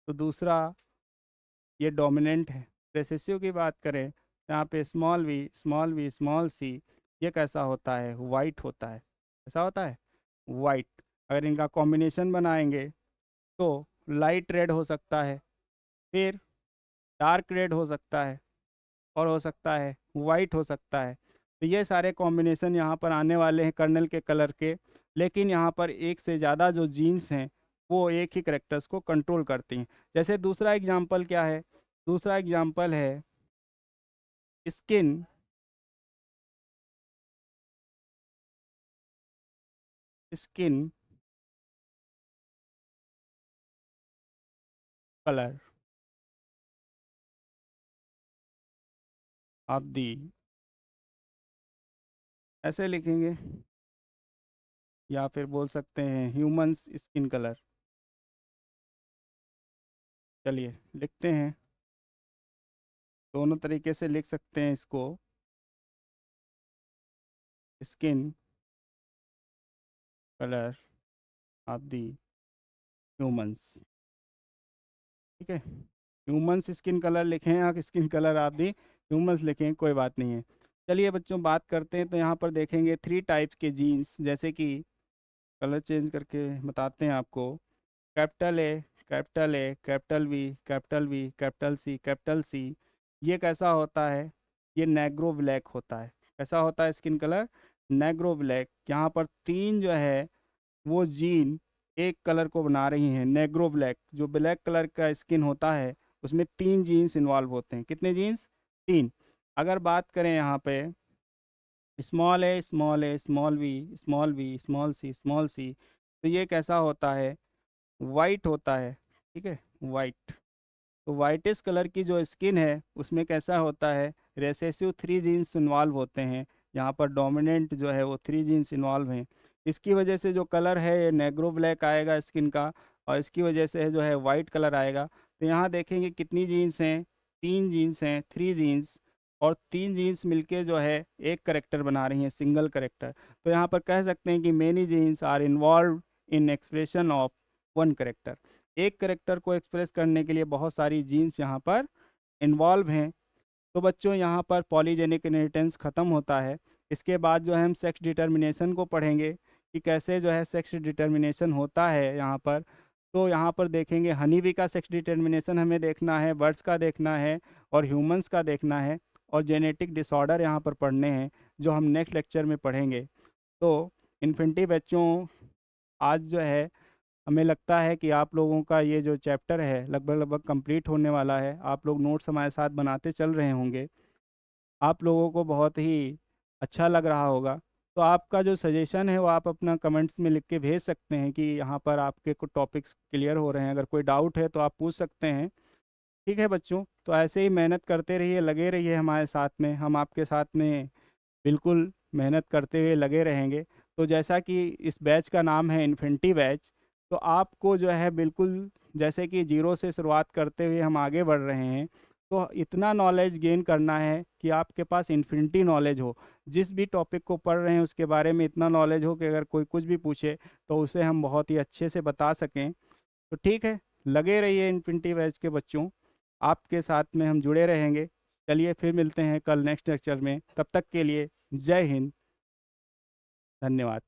तो दूसरा ये डोमिनेंट है। रेसेसिव की बात करें यहाँ पे स्मॉल वी स्मॉल सी, ये कैसा होता है? वाइट होता है। कैसा होता है? वाइट। अगर इनका कॉम्बिनेशन बनाएंगे तो लाइट रेड हो सकता है, फिर डार्क रेड हो सकता है, और हो सकता है वाइट हो सकता है। तो ये सारे कॉम्बिनेशन यहाँ पर आने वाले हैं कर्नल के कलर के। लेकिन यहाँ पर एक से ज़्यादा जो जीन्स हैं वो एक ही करेक्टर्स को कंट्रोल करती हैं। जैसे दूसरा एग्जाम्पल क्या है? दूसरा एग्जाम्पल है skin skin colour of the, ऐसे लिखेंगे, या फिर बोल सकते हैं ह्यूमंस स्किन कलर। चलिए लिखते हैं, दोनों तरीके से लिख सकते हैं इसको। Skin colour of the humans. ठीक है, ह्यूमंस स्किन कलर लिखें या skin colour of the humans लिखें, कोई बात नहीं है। चलिए बच्चों बात करते हैं, तो यहाँ पर देखेंगे थ्री टाइप्स के जीन्स, जैसे कि कलर चेंज करके बताते हैं आपको। Capital A, capital A, capital V, capital V, capital C, capital C. ये कैसा होता है? ये नेग्रो ब्लैक होता है। कैसा होता है स्किन कलर? Negro black. यहाँ पर तीन जो है वो जीन एक कलर को बना रही हैं, नेग्रो ब्लैक। जो ब्लैक कलर का स्किन होता है उसमें तीन जीन्स इन्वॉल्व होते हैं। कितने जीन्स? तीन। अगर बात करें यहाँ पे small A, small A, small V, small C, तो ये कैसा होता है? वाइट होता है। ठीक है, वाइट। तो वाइटिस कलर की जो स्किन है उसमें कैसा होता है? रेसेसिव थ्री जीन्स इन्वॉल्व होते हैं। यहाँ पर डोमिनेंट जो है वो थ्री जीन्स इन्वॉल्व हैं। इसकी वजह से जो कलर है ये नेग्रो ब्लैक आएगा स्किन का, और इसकी वजह से जो है वाइट कलर आएगा। तो यहाँ देखेंगे कितनी जीन्स हैं? तीन जीन्स हैं, थ्री जीन्स। और तीन जीन्स मिलके जो है एक करेक्टर बना रही हैं, सिंगल करेक्टर। तो यहाँ पर कह सकते हैं कि many genes are involve in expression of one character. एक करेक्टर को एक्सप्रेस करने के लिए बहुत सारी जीन्स यहाँ पर इन्वॉल्व हैं। तो बच्चों यहाँ पर पॉलीजेनिक इनहेरिटेंस ख़त्म होता है। इसके बाद जो है हम सेक्स डिटर्मिनेशन को पढ़ेंगे कि कैसे जो है सेक्स डिटर्मिनेशन होता है यहाँ पर। तो यहाँ पर देखेंगे हनी बी का सेक्स डिटर्मिनेशन हमें देखना है, बर्ड्स का देखना है, और ह्यूमंस का देखना है, और जेनेटिक डिसऑर्डर यहाँ पर पढ़ने हैं जो हम नेक्स्ट लेक्चर में पढ़ेंगे। तो इन्फेंटिव बच्चों, आज जो है हमें लगता है कि आप लोगों का ये जो चैप्टर है लगभग लगभग कंप्लीट होने वाला है। आप लोग नोट्स हमारे साथ बनाते चल रहे होंगे, आप लोगों को बहुत ही अच्छा लग रहा होगा। तो आपका जो सजेशन है वो आप अपना कमेंट्स में लिख के भेज सकते हैं कि यहाँ पर आपके कुछ टॉपिक्स क्लियर हो रहे हैं। अगर कोई डाउट है तो आप पूछ सकते हैं। ठीक है बच्चों, तो ऐसे ही मेहनत करते रहिए, लगे रहिए हमारे साथ में, हम आपके साथ में बिल्कुल मेहनत करते हुए लगे रहेंगे। तो जैसा कि इस बैच का नाम है इन्फिनिटी बैच, तो आपको जो है बिल्कुल जैसे कि जीरो से शुरुआत करते हुए हम आगे बढ़ रहे हैं, तो इतना नॉलेज गेन करना है कि आपके पास इन्फिनिटी नॉलेज हो। जिस भी टॉपिक को पढ़ रहे हैं उसके बारे में इतना नॉलेज हो कि अगर कोई कुछ भी पूछे तो उसे हम बहुत ही अच्छे से बता सकें। तो ठीक है, लगे रहिए इन्फिनिटी बैच के बच्चों, आपके साथ में हम जुड़े रहेंगे। चलिए फिर मिलते हैं कल नेक्स्ट लेक्चर में, तब तक के लिए जय हिंद, धन्यवाद।